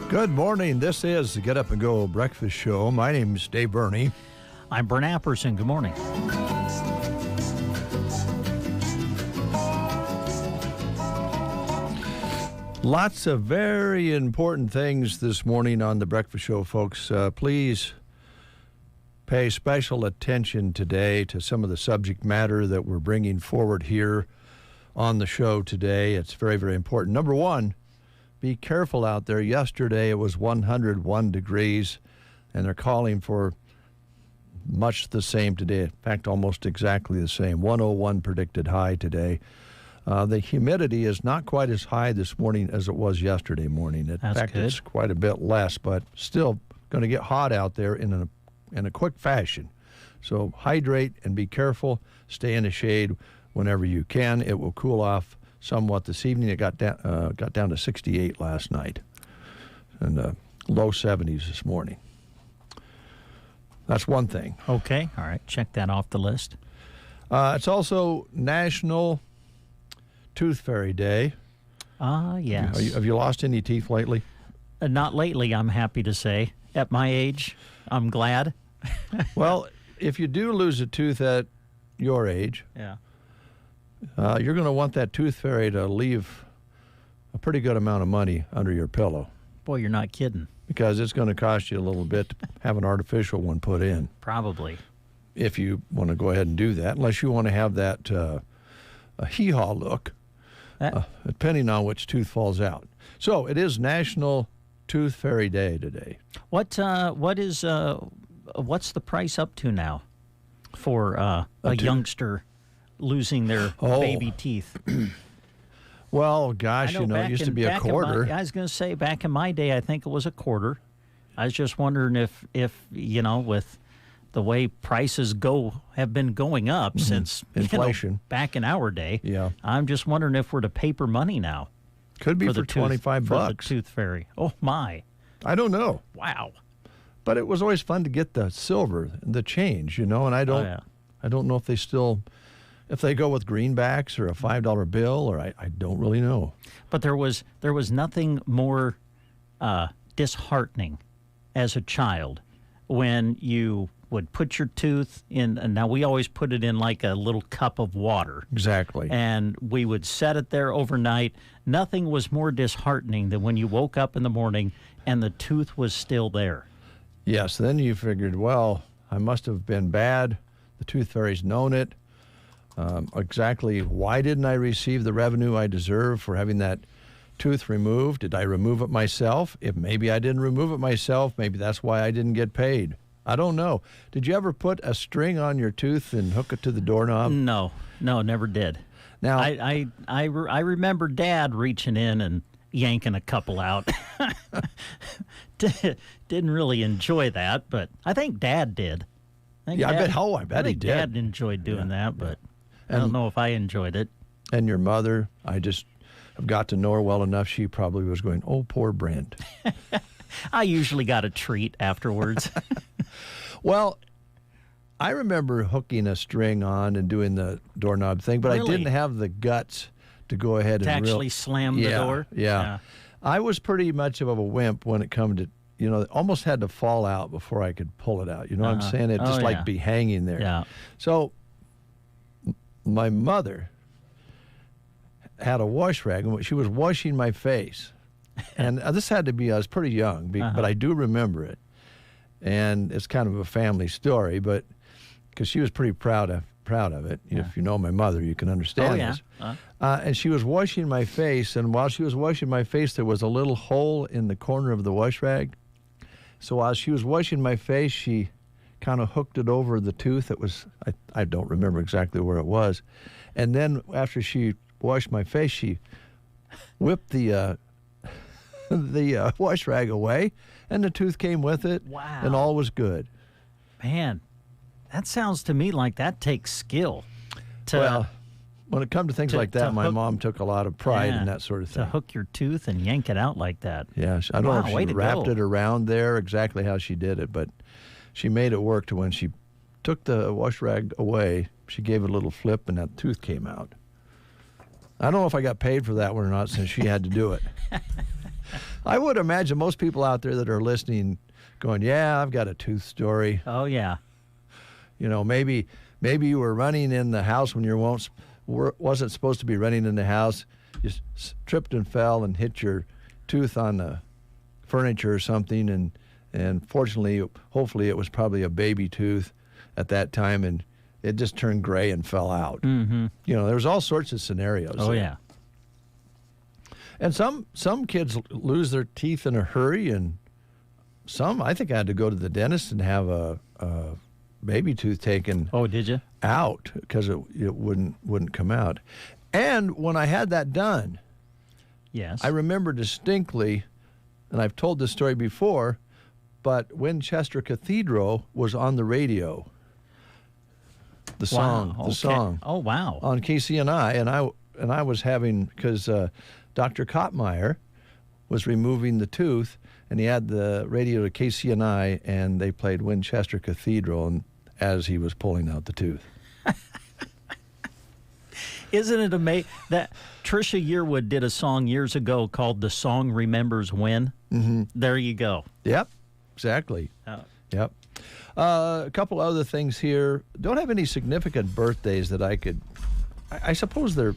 Good morning. This is the Get Up and Go Breakfast Show. My name is Dave Burney. I'm Brent Apperson. Good morning. Lots of very important things this morning on the Breakfast Show, folks. Please pay special attention today to some of the subject matter that we're bringing forward here on the show today. It's very, very important. Number one, be careful out there. Yesterday it was 101 degrees, and they're calling for much the same today. In fact, almost exactly the same. 101 predicted high today. The humidity is not quite as high this morning as it was yesterday morning. In fact, good. It's quite a bit less, but still going to get hot out there in a quick fashion. So hydrate and be careful. Stay in the shade whenever you can. It will cool off somewhat this evening. It got down to 68 last night, and low 70s this morning. That's one thing. Okay, all right, check that off the list. It's also National Tooth Fairy Day. Yes. Have you lost any teeth lately? Not lately, I'm happy to say. At my age, I'm glad. Well, if you do lose a tooth at your age, yeah, you're going to want that tooth fairy to leave a pretty good amount of money under your pillow. Boy, you're not kidding. Because it's going to cost you a little bit to have an artificial one put in. Probably. If you want to go ahead and do that, unless you want to have that a hee-haw look, depending on which tooth falls out. So it is National Tooth Fairy Day today. What's the price up to now for a youngster losing their baby teeth? Well, gosh, it used to be a quarter. I was going to say, back in my day, I think it was a quarter. I was just wondering if with the way prices have been going up since inflation back in our day. Yeah, I'm just wondering if we're to paper money now. Could be for $25 for the tooth fairy. Oh my! I don't know. Wow! But it was always fun to get the silver, the change, and I don't know if they still. If they go with greenbacks or a $5 bill, or I don't really know. But there was nothing more disheartening as a child when you would put your tooth in, and now we always put it in like a little cup of water. Exactly. And we would set it there overnight. Nothing was more disheartening than when you woke up in the morning and the tooth was still there. Yes, then you figured, well, I must have been bad. The tooth fairy's known it. Exactly why didn't I receive the revenue I deserve for having that tooth removed? Did I remove it myself? If maybe I didn't remove it myself, maybe that's why I didn't get paid. I don't know. Did you ever put a string on your tooth and hook it to the doorknob? No, never did. Now I remember Dad reaching in and yanking a couple out. Didn't really enjoy that, but I think Dad did. I bet he did. Dad enjoyed doing that, but I don't know if I enjoyed it. And your mother, I just have got to know her well enough. She probably was going, "Oh, poor Brent." I usually got a treat afterwards. Well, I remember hooking a string on and doing the doorknob thing, but Really? I didn't have the guts to go ahead and actually slam the door? Yeah. I was pretty much of a wimp when it come to, it almost had to fall out before I could pull it out. You know what I'm saying? It just be hanging there. Yeah. So my mother had a wash rag, and she was washing my face. And this had to be, I was pretty young, but I do remember it. And it's kind of a family story, but because she was pretty proud of proud of it. If you know my mother, you can understand this. And she was washing my face, and while she was washing my face, there was a little hole in the corner of the wash rag. So while she was washing my face, she kind of hooked it over the tooth. It was, I don't remember exactly where it was. And then after she washed my face, she whipped the wash rag away, and the tooth came with it. Wow. And all was good. Man, that sounds to me like that takes skill. Well, when it comes to things like that, my mom took a lot of pride in that sort of thing. To hook your tooth and yank it out like that. Yeah, I don't know if she wrapped it around there exactly how she did it, but she made it work to when she took the wash rag away, she gave it a little flip and that tooth came out. I don't know if I got paid for that one or not since she had to do it. I would imagine most people out there that are listening going, yeah, I've got a tooth story. Oh, yeah. You know, maybe you were running in the house when you wasn't supposed to be running in the house. You tripped and fell and hit your tooth on the furniture or something, and fortunately, hopefully it was probably a baby tooth at that time, and it just turned gray and fell out. Mm-hmm. You know, there's all sorts of scenarios. Oh, yeah. And some kids lose their teeth in a hurry, and some, I think I had to go to the dentist and have a baby tooth taken. Oh, did you? Out because it wouldn't come out. And when I had that done, yes, I remember distinctly, and I've told this story before, but Winchester Cathedral was on the radio. The song. Oh, wow. On KCNI, and I was having, because Dr. Kottmeyer was removing the tooth, and he had the radio to KCNI, and they played Winchester Cathedral, and as he was pulling out the tooth. Isn't it amazing that Trisha Yearwood did a song years ago called "The Song Remembers When"? Mm-hmm. There you go. Yep, exactly. Yep. A couple other things here. Don't have any significant birthdays that I could. I suppose they're.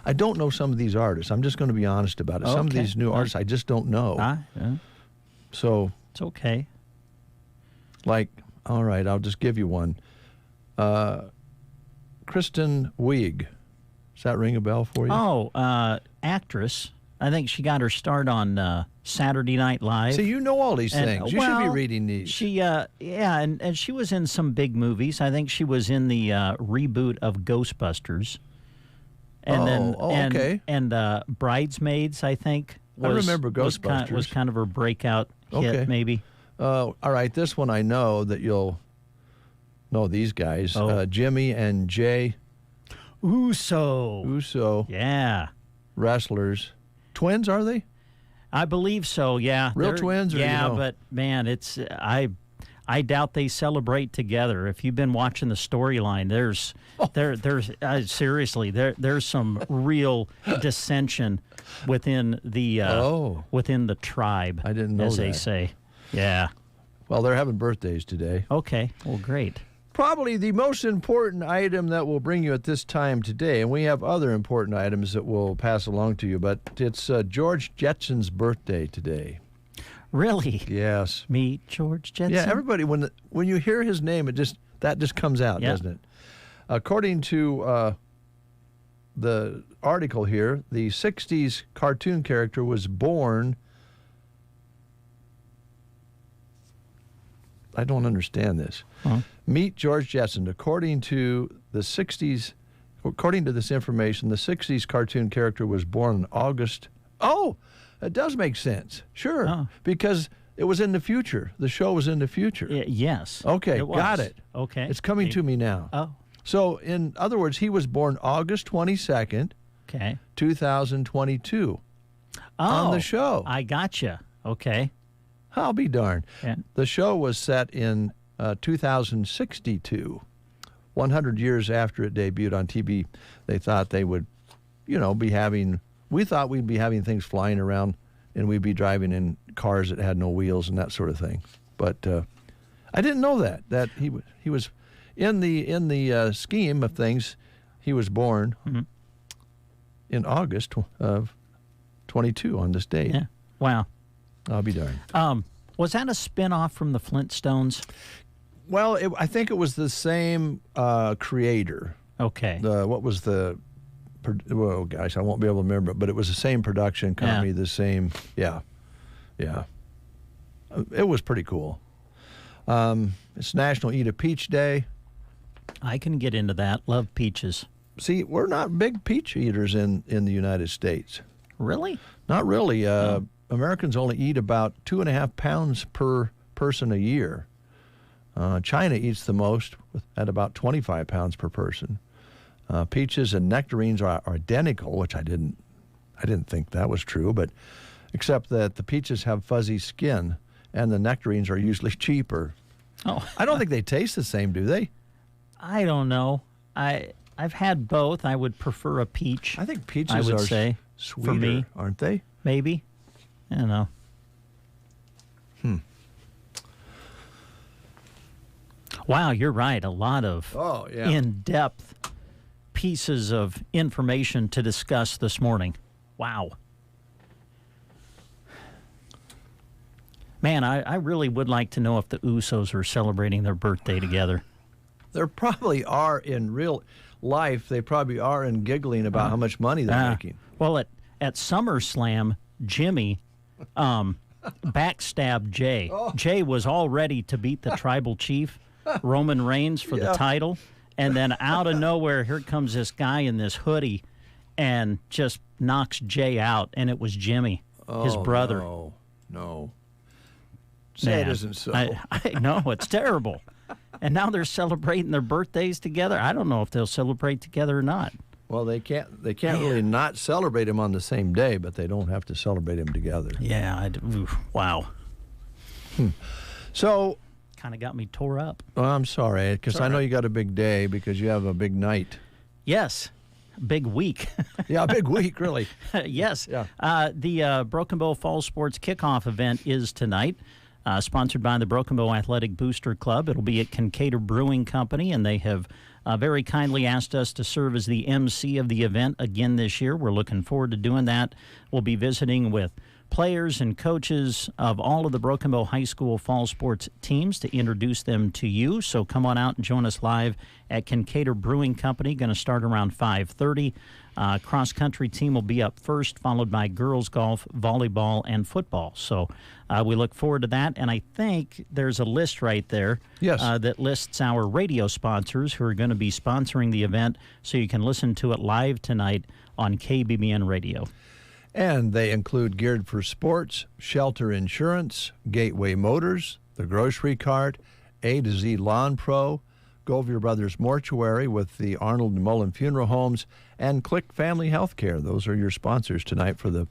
I don't know some of these artists. I'm just going to be honest about it. Some of these new artists I just don't know. Yeah. So it's okay. Like, all right, I'll just give you one. Kristen Wiig. Does that ring a bell for you? Oh, actress. I think she got her start on Saturday Night Live. See, you know all these things. You should be reading these. She, and she was in some big movies. I think she was in the reboot of Ghostbusters. And okay. And Bridesmaids, I think. I remember Ghostbusters. Was kind of her breakout hit, maybe. All right, this one I know that you'll know these guys. Jimmy and Jay Uso. Yeah. Wrestlers. Twins, are they? I believe so, yeah. Real twins? Or but man, it's I doubt they celebrate together. If you've been watching the storyline, there's seriously there's some real dissension within the tribe. I didn't know as that. They say. Yeah. Well, they're having birthdays today. Okay. Well, great. Probably the most important item that we'll bring you at this time today, and we have other important items that we'll pass along to you, but it's George Jetson's birthday today. Really? Yes. Meet George Jetson? Yeah, everybody, when you hear his name, that just comes out, doesn't it? According to the article here, the 60s cartoon character was born... I don't understand this. Uh-huh. Meet George Jetson. According to this information, the 60s cartoon character was born in August. Oh, it does make sense. Sure. Oh. Because it was in the future. The show was in the future. Yes. Okay, got it. Okay. It's coming to me now. Oh. So, in other words, he was born August 22nd, 2022 on the show. I gotcha. Okay. I'll be darned. Yeah. The show was set in 2062, 100 years after it debuted on TV. They thought they would, be having... We thought we'd be having things flying around and we'd be driving in cars that had no wheels and that sort of thing. But I didn't know that he was in the scheme of things, he was born in August of 22 on this date. Yeah. Wow. I'll be darned. Was that a spin-off from the Flintstones? Well, I think it was the same creator. Okay. What was the? Well, gosh, I won't be able to remember, but it was the same production company, the same. Yeah. It was pretty cool. It's National Eat a Peach Day. I can get into that. Love peaches. See, we're not big peach eaters in the United States. Really? Not really. Americans only eat about 2.5 pounds per person a year. China eats the most at about 25 pounds per person. Peaches and nectarines are identical, which I didn't think that was true, but except that the peaches have fuzzy skin and the nectarines are usually cheaper. Oh, I don't think they taste the same, do they? I don't know. I've had both. I would prefer a peach. I think peaches are sweeter, for me, aren't they? Maybe. I don't know. Wow, you're right. A lot of in-depth pieces of information to discuss this morning. Wow. Man, I really would like to know if the Usos are celebrating their birthday together. There probably are in real life. They probably are in giggling about how much money they're making. Well, at SummerSlam, Jimmy backstabbed Jay. Oh. Jay was all ready to beat the tribal chief, Roman Reigns, for the title. And then out of nowhere, here comes this guy in this hoodie and just knocks Jay out. And it was Jimmy, his brother. No. Say it isn't so. I know, it's terrible. And now they're celebrating their birthdays together. I don't know if they'll celebrate together or not. Well, they can't really not celebrate them on the same day, but they don't have to celebrate them together. Yeah, wow. So, kind of got me tore up. Well, I'm sorry, because I know you got a big day because you have a big night. Yes, big week. Yeah, a big week, really. Yes. Yeah. The Broken Bow Fall Sports Kickoff event is tonight. Sponsored by the Broken Bow Athletic Booster Club. It'll be at Kincaid Brewing Company, and they have very kindly asked us to serve as the MC of the event again this year. We're looking forward to doing that. We'll be visiting with players and coaches of all of the Broken Bow High School fall sports teams to introduce them to you. So come on out and join us live at Kincaid Brewing Company. Going to start around 5:30. Cross-country team will be up first, followed by girls golf, volleyball, and football. So we look forward to that. And I think there's a list right there that lists our radio sponsors who are going to be sponsoring the event, so you can listen to it live tonight on KBBN Radio. And they include Geared for Sports, Shelter Insurance, Gateway Motors, The Grocery Cart, A to Z Lawn Pro, Govier Brothers Mortuary with the Arnold and Mullen Funeral Homes, and Click Family Healthcare. Those are your sponsors tonight for the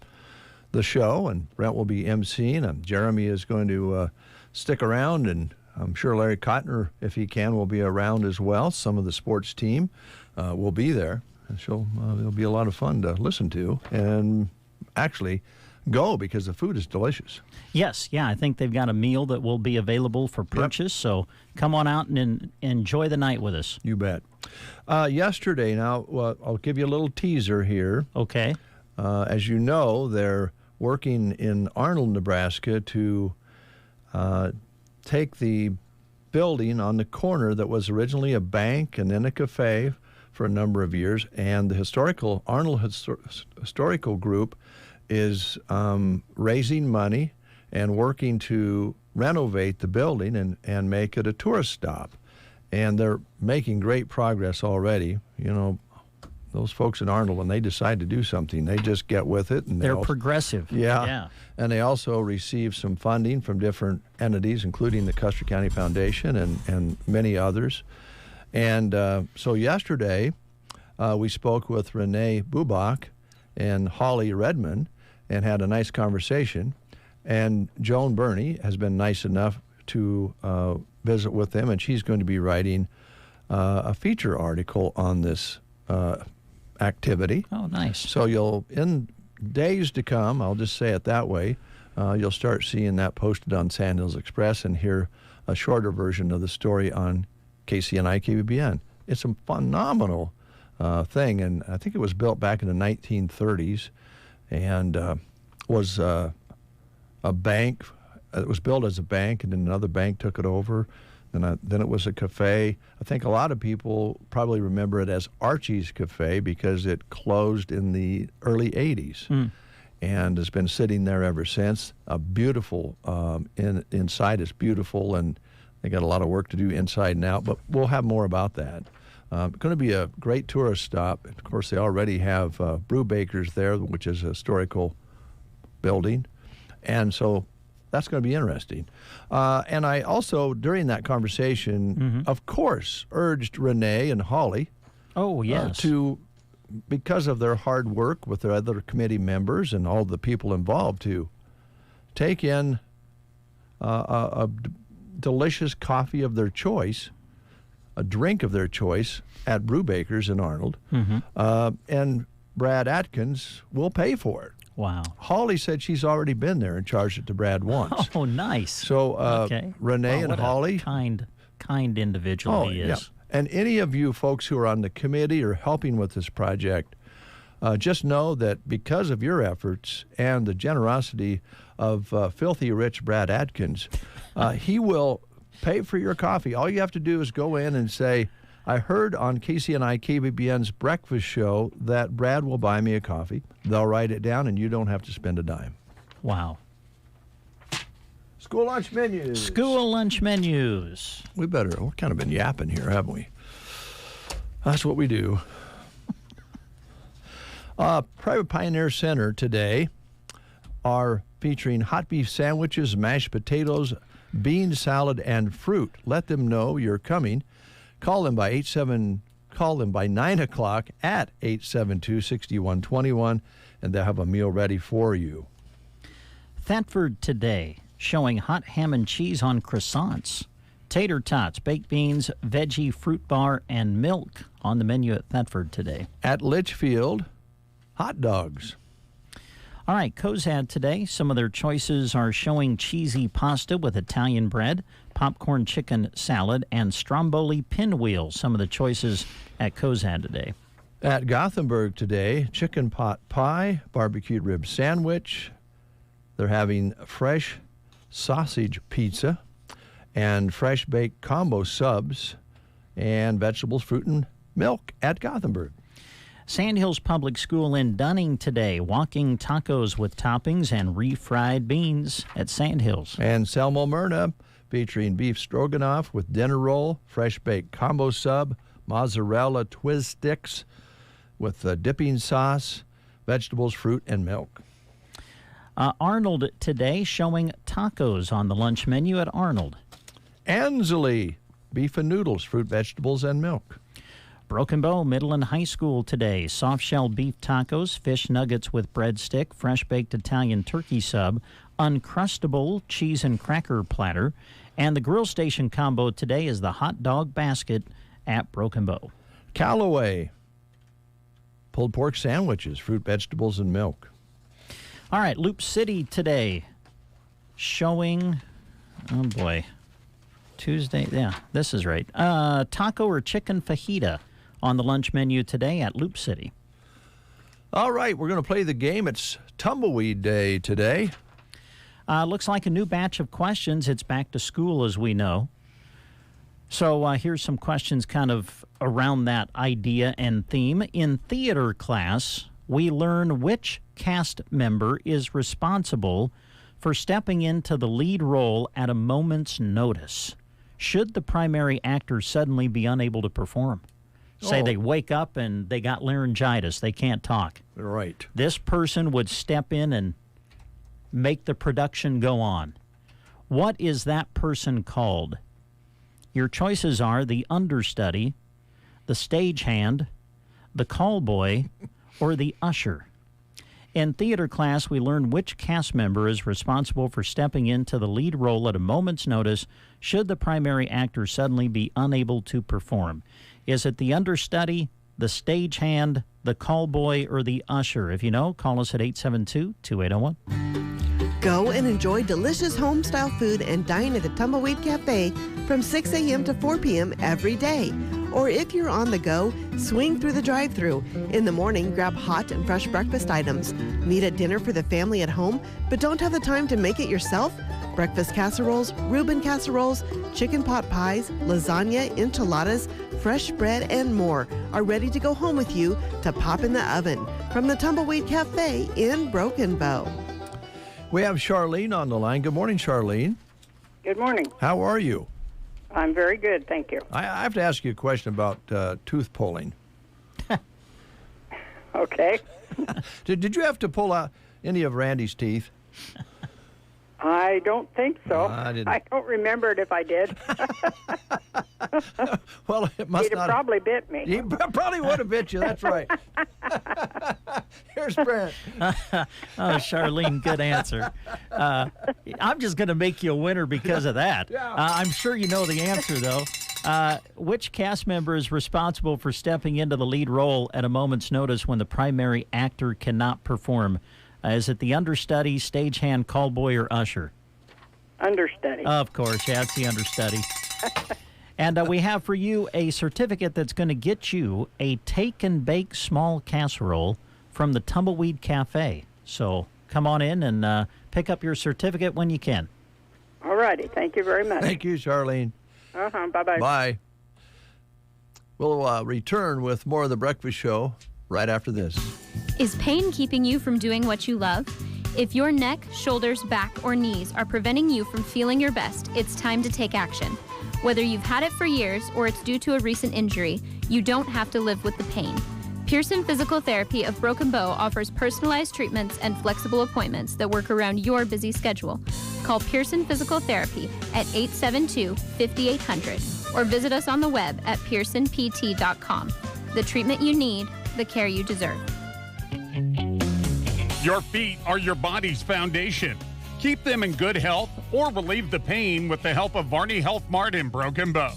show, and Brent will be emceeing, and Jeremy is going to stick around, and I'm sure Larry Cotner, if he can, will be around as well. Some of the sports team will be there, and it'll be a lot of fun to listen to, and actually go because the food is delicious. Yes, I think they've got a meal that will be available for purchase, so come on out and enjoy the night with us. You bet. Yesterday, now, I'll give you a little teaser here. Okay. As you know, they're working in Arnold, Nebraska to take the building on the corner that was originally a bank and then a cafe for a number of years, and the Arnold Historical Group is raising money and working to renovate the building and make it a tourist stop. And they're making great progress already. You know, those folks in Arnold, when they decide to do something, they just get with it. And they're progressive. Yeah. And they also receive some funding from different entities, including the Custer County Foundation and many others. And so yesterday, we spoke with Renee Bubach and Holly Redmond and had a nice conversation. And Joan Burney has been nice enough to visit with them, and she's going to be writing a feature article on this activity. Oh, nice. So in days to come, I'll just say it that way, you'll start seeing that posted on Sand Hills Express and hear a shorter version of the story on KCNI KBBN. It's a phenomenal thing, and I think it was built back in the 1930s and was a bank. It was built as a bank, and then another bank took it over. and then it was a cafe. I think a lot of people probably remember it as Archie's Cafe because it closed in the early 80s and has been sitting there ever since. A beautiful, inside is beautiful, and they got a lot of work to do inside and out, but we'll have more about that. Going to be a great tourist stop. Of course, they already have Brewbakers there, which is a historical building, and so that's going to be interesting. And I also, during that conversation, of course, urged Renee and Holly because of their hard work with their other committee members and all the people involved, to take in a delicious coffee of their choice, a drink of their choice at Brewbakers in Arnold, and Brad Atkins will pay for it. Wow. Holly said she's already been there and charged it to Brad once. Oh, nice. So Renee and Holly. Kind individual he is. Yeah. And any of you folks who are on the committee or helping with this project, just know that because of your efforts and the generosity of filthy rich Brad Atkins, he will pay for your coffee. All you have to do is go in and say, I heard on KCNI KBBN's breakfast show that Brad will buy me a coffee. They'll write it down, and you don't have to spend a dime. Wow. School lunch menus. School lunch menus. We've kind of been yapping here, haven't we? That's what we do. Private Pioneer Center today are featuring hot beef sandwiches, mashed potatoes, bean salad, and fruit. Let them know you're coming. Call them by 9 o'clock at 872-6121, and they'll have a meal ready for you. Thetford today, showing hot ham and cheese on croissants, tater tots, baked beans, veggie fruit bar, and milk on the menu at Thetford today. At Litchfield, hot dogs. All right, Cozad today, some of their choices are showing cheesy pasta with Italian bread, popcorn chicken salad, and stromboli pinwheel. Some of the choices at Cozad today. At Gothenburg today, chicken pot pie, barbecued rib sandwich. They're having fresh sausage pizza and fresh baked combo subs and vegetables, fruit, and milk at Gothenburg. Sandhills Public School in Dunning today, walking tacos with toppings and refried beans at Sandhills. And Selma Myrna, featuring beef stroganoff with dinner roll, fresh baked combo sub, mozzarella Twiz sticks with dipping sauce, vegetables, fruit, and milk. Arnold today, showing tacos on the lunch menu at Arnold. Ansley, beef and noodles, fruit, vegetables, and milk. Broken Bow Middle and High School today, soft-shell beef tacos, fish nuggets with breadstick, fresh-baked Italian turkey sub, Uncrustable cheese and cracker platter, and the grill station combo today is the hot dog basket at Broken Bow. Callaway, pulled pork sandwiches, fruit, vegetables, and milk. All right, Loop City today, showing, oh boy, Tuesday, yeah, this is right, taco or chicken fajita on the lunch menu today at Loop City. All right, we're going to play the game. It's Tumbleweed Day today. Looks like a new batch of questions. It's back to school, as we know. So here's some questions kind of around that idea and theme. In theater class, we learn which cast member is responsible for stepping into the lead role at a moment's notice, should the primary actor suddenly be unable to perform. Say they wake up and they got laryngitis, they can't talk. Right. This person would step in and make the production go on. What is that person called? Your choices are the understudy, the stagehand, the callboy, or the usher. In theater class, we learn which cast member is responsible for stepping into the lead role at a moment's notice should the primary actor suddenly be unable to perform. Is it the understudy, the stagehand, the callboy, or the usher? If you know, call us at 872-2801. Go and enjoy delicious home-style food and dine at the Tumbleweed Cafe from 6 a.m. to 4 p.m. every day. Or if you're on the go, swing through the drive-thru. In the morning, grab hot and fresh breakfast items. Need a dinner for the family at home, but don't have the time to make it yourself? Breakfast casseroles, Reuben casseroles, chicken pot pies, lasagna, enchiladas, fresh bread, and more are ready to go home with you to pop in the oven from the Tumbleweed Cafe in Broken Bow. We have Charlene on the line. Good morning, Charlene. Good morning. How are you? I'm very good, thank you. I have to ask you a question about tooth pulling. Okay. Did you have to pull out any of Randy's teeth? I don't think so. I didn't. I don't remember it if I did. Well, it must He'd not have probably bit me. He probably would have bit you. That's right. Here's Brent. Oh, Charlene, good answer. I'm just going to make you a winner because of that. Yeah. I'm sure you know the answer, though. Which cast member is responsible for stepping into the lead role at a moment's notice when the primary actor cannot perform? Is it the understudy, stagehand, callboy, or usher? Understudy. Of course, yeah, it's the understudy. And we have for you a certificate that's going to get you a take-and-bake small casserole from the Tumbleweed Cafe. So come on in and pick up your certificate when you can. All righty. Thank you very much. Thank you, Charlene. Bye-bye. Bye. We'll return with more of The Breakfast Show right after this. Is pain keeping you from doing what you love? If your neck, shoulders, back, or knees are preventing you from feeling your best, it's time to take action. Whether you've had it for years or it's due to a recent injury, you don't have to live with the pain. Pearson Physical Therapy of Broken Bow offers personalized treatments and flexible appointments that work around your busy schedule. Call Pearson Physical Therapy at 872-5800 or visit us on the web at pearsonpt.com. The treatment you need, the care you deserve. Your feet are your body's foundation. Keep them in good health or relieve the pain with the help of Varney Health Mart in Broken Bow.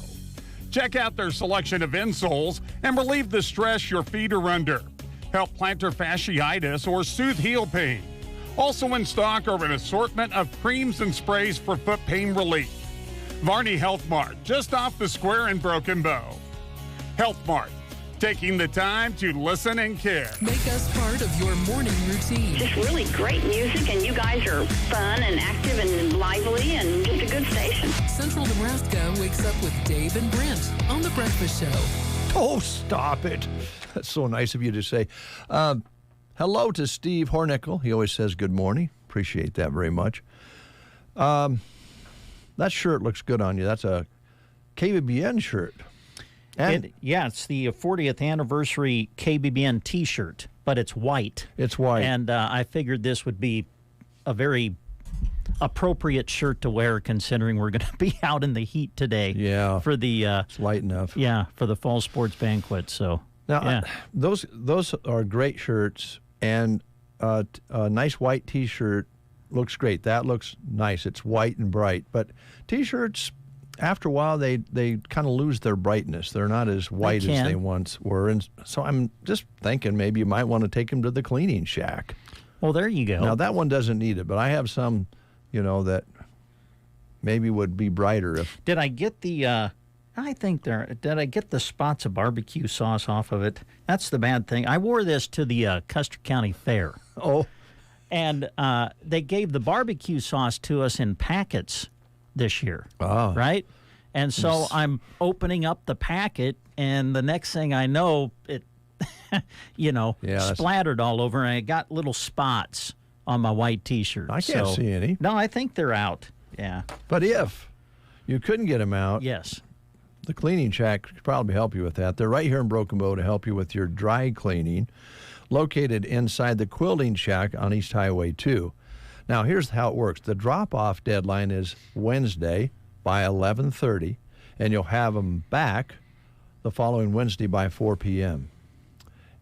Check out their selection of insoles and relieve the stress your feet are under. Help plantar fasciitis or soothe heel pain. Also in stock are an assortment of creams and sprays for foot pain relief. Varney Health Mart, just off the square in Broken Bow. Health Mart, taking the time to listen and care. Make us part of your morning routine. Just really great music, and you guys are fun and active and lively and just a good station. Central Nebraska wakes up with Dave and Brent on The Breakfast Show. Oh, stop it. That's so nice of you to say. Hello to Steve Hornickel. He always says good morning. Appreciate that very much. That shirt looks good on you. That's a KBBN shirt. And it's the 40th anniversary KBBN T-shirt, but it's white. It's white. And I figured this would be a very appropriate shirt to wear, considering we're going to be out in the heat today. Yeah. For the it's light enough. Yeah, for the fall sports banquet. So now yeah. Those are great shirts, and a nice white T-shirt looks great. That looks nice. It's white and bright, but T-shirts, after a while, they kind of lose their brightness. They're not as white as they once were. And so I'm just thinking maybe you might want to take them to the cleaning shack. Well, there you go. Now, that one doesn't need it, but I have some, that maybe would be brighter. Did I get the, did I get the spots of barbecue sauce off of it? That's the bad thing. I wore this to the Custer County Fair. Oh. And they gave the barbecue sauce to us in packets this year, right? And so I'm opening up the packet, and the next thing I know, it, splattered all over, and I got little spots on my white T-shirt. I can't see any. No, I think they're out. Yeah. But if you couldn't get them out, yes, the cleaning shack could probably help you with that. They're right here in Broken Bow to help you with your dry cleaning, located inside the quilting shack on East Highway 2. Now, here's how it works. The drop-off deadline is Wednesday by 11:30, and you'll have them back the following Wednesday by 4 p.m.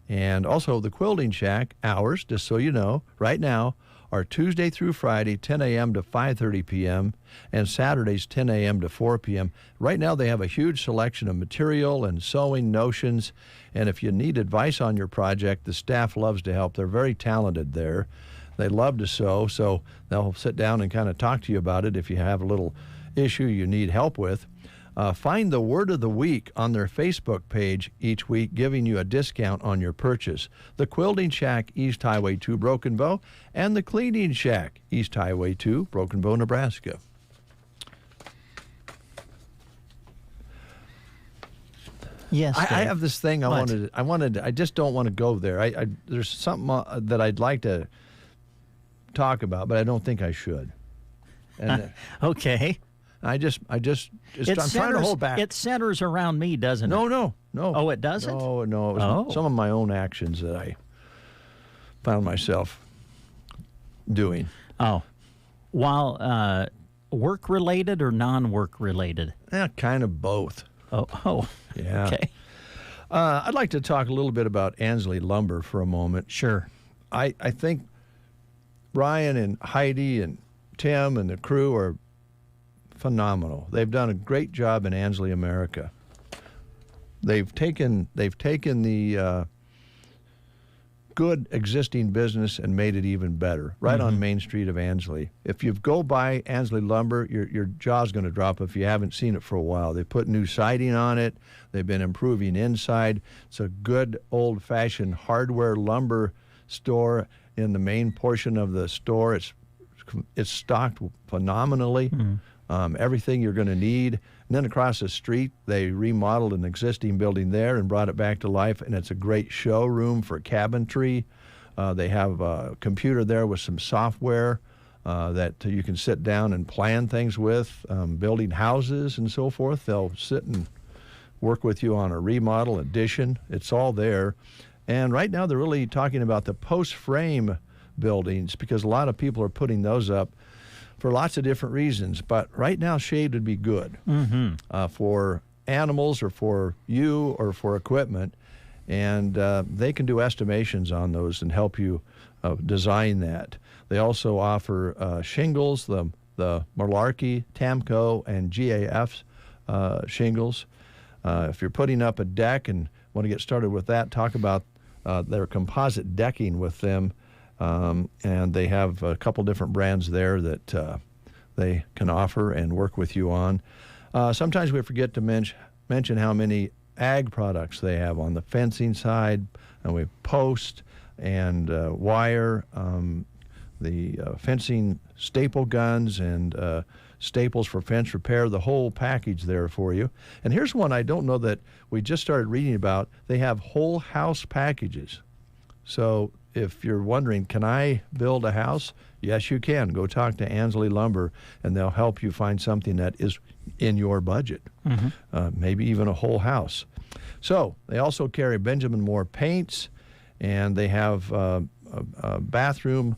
And also, the quilting shack hours, just so you know, right now are Tuesday through Friday, 10 a.m. to 5:30 p.m., and Saturdays, 10 a.m. to 4 p.m. Right now, they have a huge selection of material and sewing notions, and if you need advice on your project, the staff loves to help. They're very talented there. They love to sew, so they'll sit down and kind of talk to you about it if you have a little issue you need help with. Find the word of the week on their Facebook page each week, giving you a discount on your purchase. The Quilting Shack, East Highway 2, Broken Bow, and the Cleaning Shack, East Highway 2, Broken Bow, Nebraska. Yes, I have this thing I just don't want to go there. There's something that I'd like to talk about, but I don't think I should. And okay. I'm trying to hold back. It centers around me, doesn't it? No. Oh, it doesn't? No. It was some of my own actions that I found myself doing. Oh. While work-related or non-work-related? Kind of both. Oh. Yeah. Okay. I'd like to talk a little bit about Ansley Lumber for a moment. Sure. I think Ryan and Heidi and Tim and the crew are phenomenal. They've done a great job in Ansley, America. They've taken the good existing business and made it even better, right on Main Street of Ansley. If you go by Ansley Lumber, your jaw's going to drop if you haven't seen it for a while. They put new siding on it. They've been improving inside. It's a good old-fashioned hardware lumber store in the main portion of the store. It's stocked phenomenally. Everything you're going to need. And then across the street, they remodeled an existing building there and brought it back to life, and it's a great showroom for cabinetry. They have a computer there with some software that you can sit down and plan things with, building houses and so forth. They'll sit and work with you on a remodel, addition. It's all there. And right now they're really talking about the post-frame buildings because a lot of people are putting those up for lots of different reasons. But right now, shade would be good for animals or for you or for equipment. And they can do estimations on those and help you design that. They also offer shingles, the Malarkey, Tamco, and GAF shingles. If you're putting up a deck and want to get started with that, talk about their composite decking with them. And they have a couple different brands there that they can offer and work with you on. Sometimes we forget to mention how many ag products they have on the fencing side, and we have post and wire, the fencing staple guns and staples for fence repair, the whole package there for you. And here's one I don't know that we just started reading about. They have whole house packages. So if you're wondering, can I build a house? Yes, you can. Go talk to Ansley Lumber, and they'll help you find something that is in your budget, maybe even a whole house. So they also carry Benjamin Moore paints, and they have bathroom,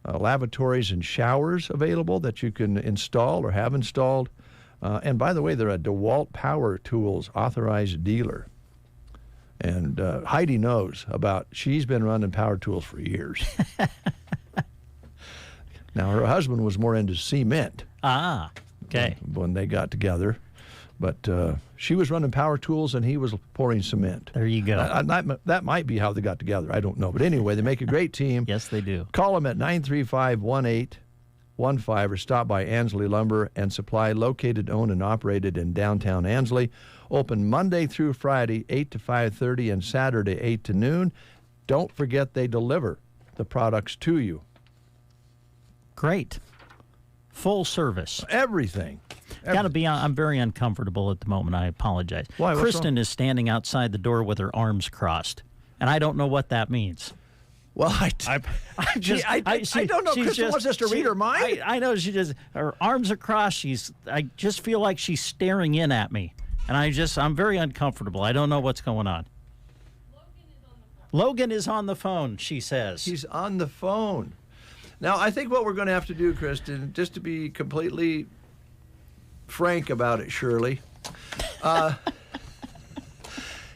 lavatories, and showers available that you can install or have installed. And by the way, they're a DeWalt Power Tools authorized dealer. And Heidi knows she's been running power tools for years. Now, her husband was more into cement. Ah, okay. When they got together. But she was running power tools and he was pouring cement. There you go. That might be how they got together. I don't know. But anyway, they make a great team. Yes, they do. Call them at 935-1815 or stop by Ansley Lumber and Supply, located, owned, and operated in downtown Ansley. Open Monday through Friday, 8 to 5:30, and Saturday, 8 to noon. Don't forget they deliver the products to you. Great. Full service. Everything. Got to be. I'm very uncomfortable at the moment. I apologize. Why? What's Kristen wrong? is standing outside the door with her arms crossed, and I don't know what that means. Well, I don't know. Kristen wants us to read her mind. I know her arms are crossed. I just feel like she's staring in at me, and I'm very uncomfortable. I don't know what's going on. Logan is on the phone, she says. He's on the phone. Now, I think what we're going to have to do, Kristen, just to be completely frank about it, Shirley,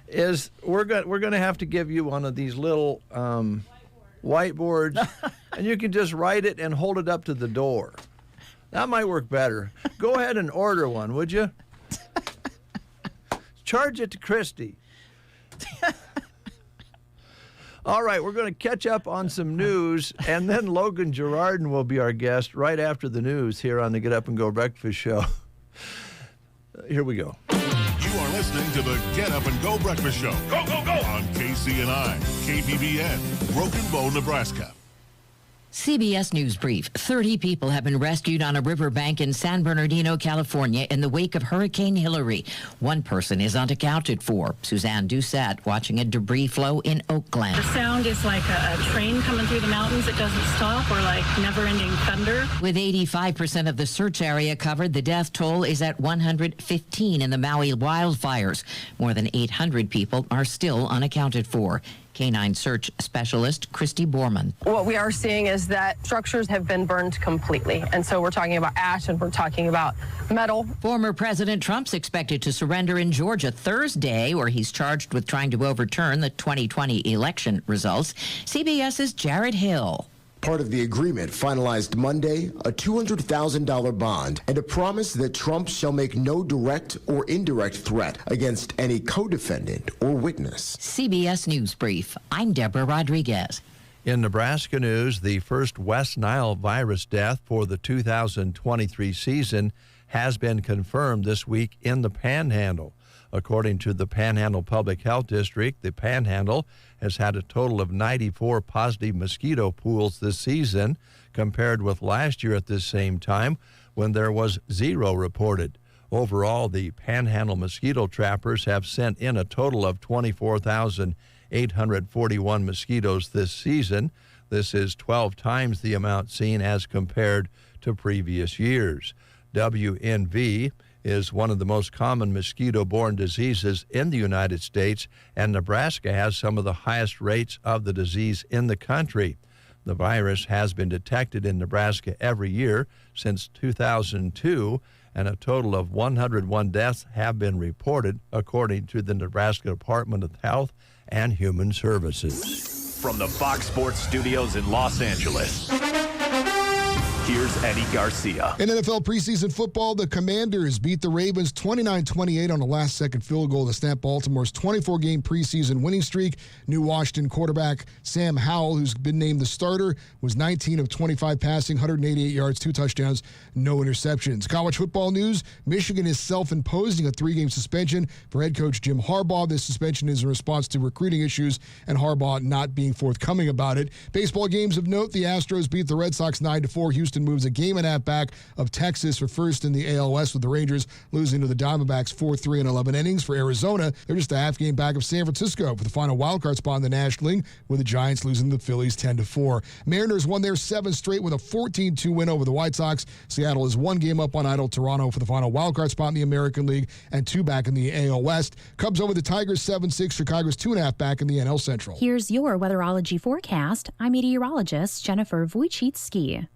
is we're going to have to give you one of these little whiteboards, and you can just write it and hold it up to the door. That might work better. Go ahead and order one, would you? Charge it to Christy. All right, we're going to catch up on some news, and then Logan Girardin will be our guest right after the news here on the Get Up and Go Breakfast Show. Here we go. You are listening to the Get Up and Go Breakfast Show. Go, go, go! On KCNI, KBBN, Broken Bow, Nebraska. CBS News Brief. 30 people have been rescued on a riverbank in San Bernardino, California in the wake of Hurricane Hillary. One person is unaccounted for. Suzanne Doucette watching a debris flow in Oakland. The sound is like a train coming through the mountains. It doesn't stop, or like never-ending thunder. With 85% of the search area covered, the death toll is at 115 in the Maui wildfires. More than 800 people are still unaccounted for. Canine search specialist Christy Borman. What we are seeing is that structures have been burned completely. And so we're talking about ash and we're talking about metal. Former President Trump's expected to surrender in Georgia Thursday, where he's charged with trying to overturn the 2020 election results. CBS's Jared Hill. Part of the agreement finalized Monday, a $200,000 bond and a promise that Trump shall make no direct or indirect threat against any co-defendant or witness. CBS News Brief. I'm Deborah Rodriguez. In Nebraska news, the first West Nile virus death for the 2023 season has been confirmed this week in the Panhandle. According to the Panhandle Public Health District, the Panhandle has had a total of 94 positive mosquito pools this season, compared with last year at this same time when there was 0 reported. Overall, the Panhandle mosquito trappers have sent in a total of 24,841 mosquitoes this season. This is 12 times the amount seen as compared to previous years. WNV is one of the most common mosquito-borne diseases in the United States, and Nebraska has some of the highest rates of the disease in the country. The virus has been detected in Nebraska every year since 2002, and a total of 101 deaths have been reported, according to the Nebraska Department of Health and Human Services. From the Fox Sports Studios in Los Angeles, here's Eddie Garcia. In NFL preseason football, the Commanders beat the Ravens 29-28 on a last-second field goal to snap Baltimore's 24-game preseason winning streak. New Washington quarterback Sam Howell, who's been named the starter, was 19 of 25 passing, 188 yards, 2 touchdowns, no interceptions. College football news, Michigan is self-imposing a 3-game suspension for head coach Jim Harbaugh. This suspension is in response to recruiting issues and Harbaugh not being forthcoming about it. Baseball games of note, the Astros beat the Red Sox 9-4. Houston moves a game and a half back of Texas for first in the AL West, with the Rangers losing to the Diamondbacks 4-3 in 11 innings. For Arizona, they're just a half game back of San Francisco for the final wildcard spot in the National League, with the Giants losing to the Phillies 10-4. Mariners won their 7th straight with a 14-2 win over the White Sox. Seattle is 1 game up on idle Toronto for the final wildcard spot in the American League and 2 back in the AL West. Cubs over the Tigers 7-6. Chicago's 2.5 back in the NL Central. Here's your weatherology forecast. I'm meteorologist Jennifer Wojcicki.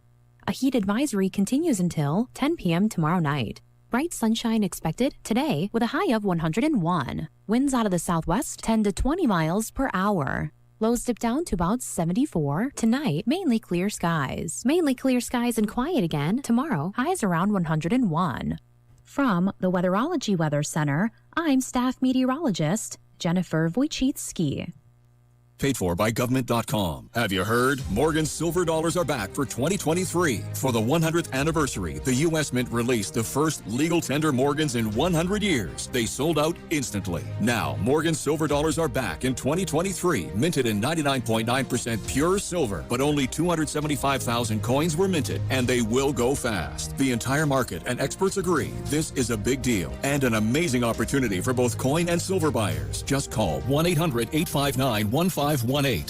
A heat advisory continues until 10 p.m. tomorrow night. Bright sunshine expected today with a high of 101. Winds out of the southwest 10 to 20 miles per hour. Lows dip down to about 74. Tonight, mainly clear skies. Mainly clear skies and quiet again. Tomorrow, highs around 101. From the Weatherology Weather Center, I'm staff meteorologist Jennifer Wojcicki. Paid for by government.com. Have you heard? Morgan's silver dollars are back for 2023. For the 100th anniversary, the U.S. Mint released the first legal tender Morgans in 100 years. They sold out instantly. Now, Morgan's silver dollars are back in 2023, minted in 99.9% pure silver, but only 275,000 coins were minted, and they will go fast. The entire market and experts agree this is a big deal and an amazing opportunity for both coin and silver buyers. Just call 1-800-859-1518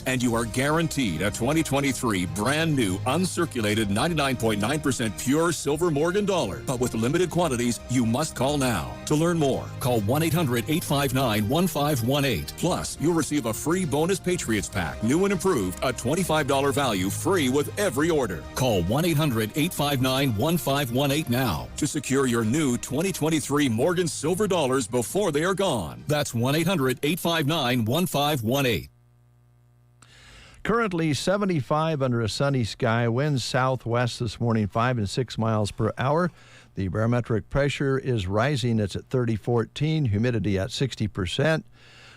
and you are guaranteed a 2023 brand new uncirculated 99.9% pure silver Morgan dollar. But with limited quantities, you must call now. To learn more, call 1-800-859-1518. Plus, you'll receive a free bonus Patriots pack, new and improved, a $25 value, free with every order. Call 1-800-859-1518 now to secure your new 2023 Morgan silver dollars before they are gone. That's 1-800-859-1518. Currently 75 under a sunny sky, winds southwest this morning 5 and 6 miles per hour. The barometric pressure is rising. It's at 30.14, humidity at 60%.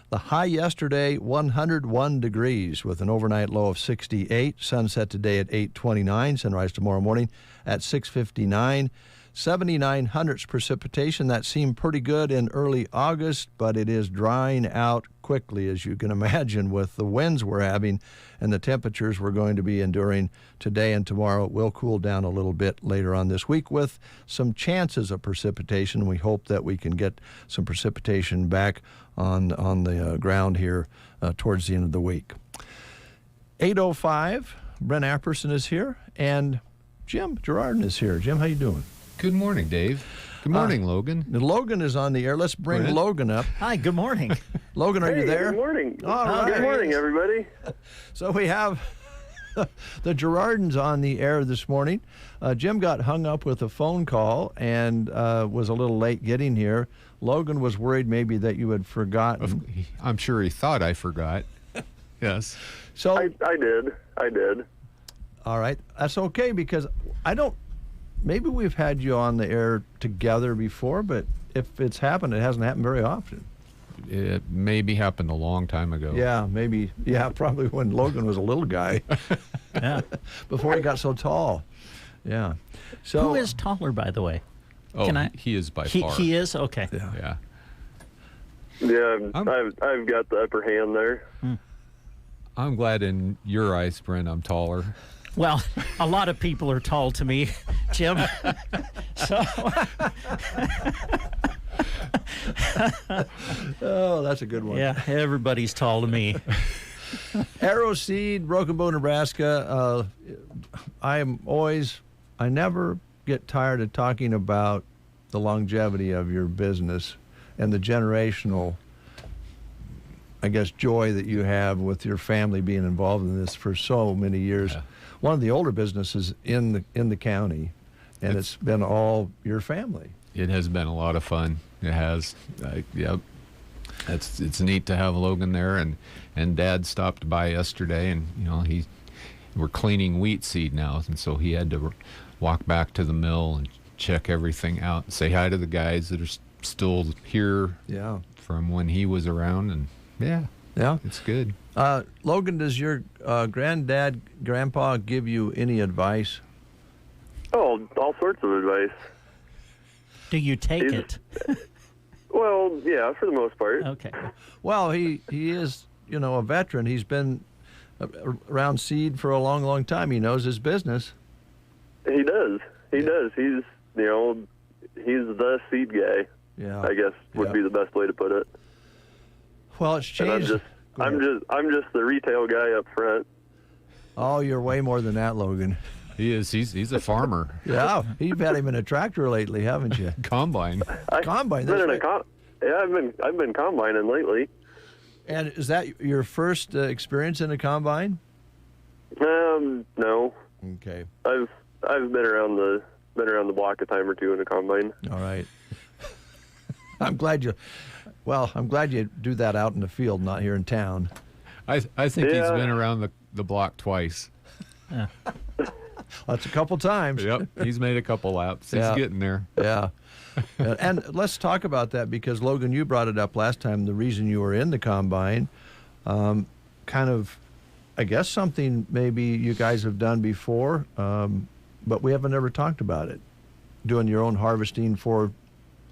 The high yesterday, 101 degrees with an overnight low of 68. Sunset today at 8:29, sunrise tomorrow morning at 6:59. 79 precipitation. That seemed pretty good in early August, but it is drying out quickly, as you can imagine, with the winds we're having and the temperatures we're going to be enduring today and tomorrow. It will cool down a little bit later on this week with some chances of precipitation. We hope that we can get some precipitation back on the ground here towards the end of the week. 8:05, Brent Apperson is here, and Jim Gerardin is here. Jim, how you doing? Good morning, Dave. Good morning, Logan. Logan is on the air. Let's bring Brent. Logan up. Hi, good morning. Logan, are you there? Good morning. All right. Good morning, everybody. So we have the Gerardins on the air this morning. Jim got hung up with a phone call and was a little late getting here. Logan was worried maybe that you had forgotten. I'm sure he thought I forgot. Yes. So I did. All right. That's okay, because maybe we've had you on the air together before, but if it's happened, it hasn't happened very often. It maybe happened a long time ago. Yeah, maybe. Yeah, probably when Logan was a little guy. Yeah. Before he got so tall. Yeah. So who is taller, by the way? Oh, he is by far. He is? Okay. Yeah. Yeah, I've got the upper hand there. I'm glad in your eyes, Brent, I'm taller. Well, a lot of people are tall to me, Jim. So. Oh, that's a good one. Yeah, everybody's tall to me. Arrow Seed, Broken Bow, Nebraska. I never get tired of talking about the longevity of your business and the generational, I guess, joy that you have with your family being involved in this for so many years. Yeah. One of the older businesses in the county, and it's been all your family. It has been a lot of fun. It has. Yep. It's neat to have Logan there, and Dad stopped by yesterday, and we're cleaning wheat seed now, and so he had to walk back to the mill and check everything out, and say hi to the guys that are still here. Yeah. From when he was around, and yeah, it's good. Logan, does your grandpa give you any advice? Oh, all sorts of advice. Do you take it? Well, yeah, for the most part. Okay. Well, he is, a veteran. He's been around seed for a long, long time. He knows his business. He does. He does. He's the seed guy. Yeah. I guess would be the best way to put it. Well, it's changed. I'm just the retail guy up front. Oh, you're way more than that, Logan. He is. He's a farmer. Yeah, you've had him in a tractor lately, haven't you? Combine. Combine. I've been combining lately. And is that your first experience in a combine? No. Okay. I've been around the block a time or two in a combine. All right. I'm glad you do that out in the field, not here in town. I think he's been around the block twice. Yeah. That's a couple times. Yep, he's made a couple laps. He's getting there. Yeah. And let's talk about that, because, Logan, you brought it up last time, the reason you were in the combine. Kind of, I guess, something maybe you guys have done before, but we haven't ever talked about it, doing your own harvesting for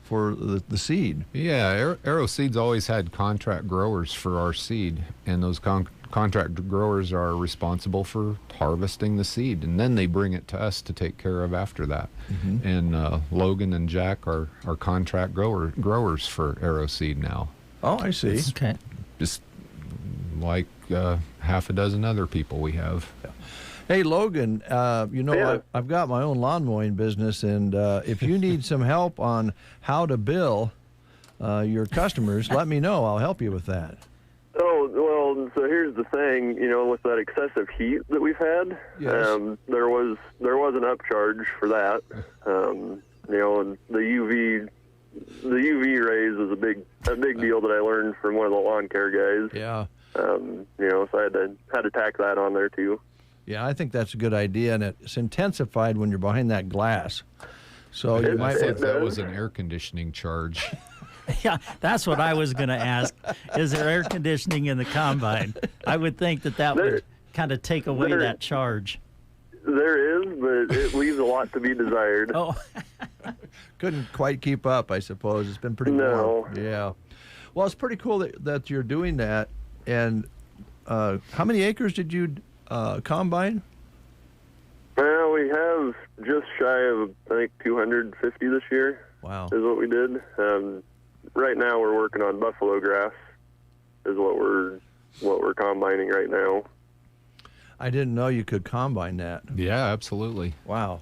the seed. Yeah, Arrow Seed's always had contract growers for our seed, and those contract growers are responsible for harvesting the seed, and then they bring it to us to take care of after that. Mm-hmm. And Logan and Jack are contract growers for Arrow Seed now. Oh, I see. It's okay. Just like half a dozen other people we have. Yeah. Hey, Logan, I've got my own lawn mowing business, and if you need some help on how to bill your customers, let me know. I'll help you with that. Oh, well, so here's the thing, with that excessive heat that we've had, yes. there was an upcharge for that. And the UV rays is a big deal that I learned from one of the lawn care guys. Yeah. So I had to tack that on there too. Yeah, I think that's a good idea, and it's intensified when you're behind that glass. So you might think that was an air conditioning charge. Yeah, that's what I was going to ask. Is there air conditioning in the combine? I would think that would kind of take away that charge. There is, but it leaves a lot to be desired. Oh. couldn't quite keep up, I suppose. It's been pretty warm. Yeah. Well, it's pretty cool that you're doing that. And how many acres did you combine? Well, we have just shy of, I think, 250 this year. Wow. Is what we did. Right now we're working on buffalo grass is what we're combining right now. I didn't know you could combine that. Yeah, absolutely. Wow.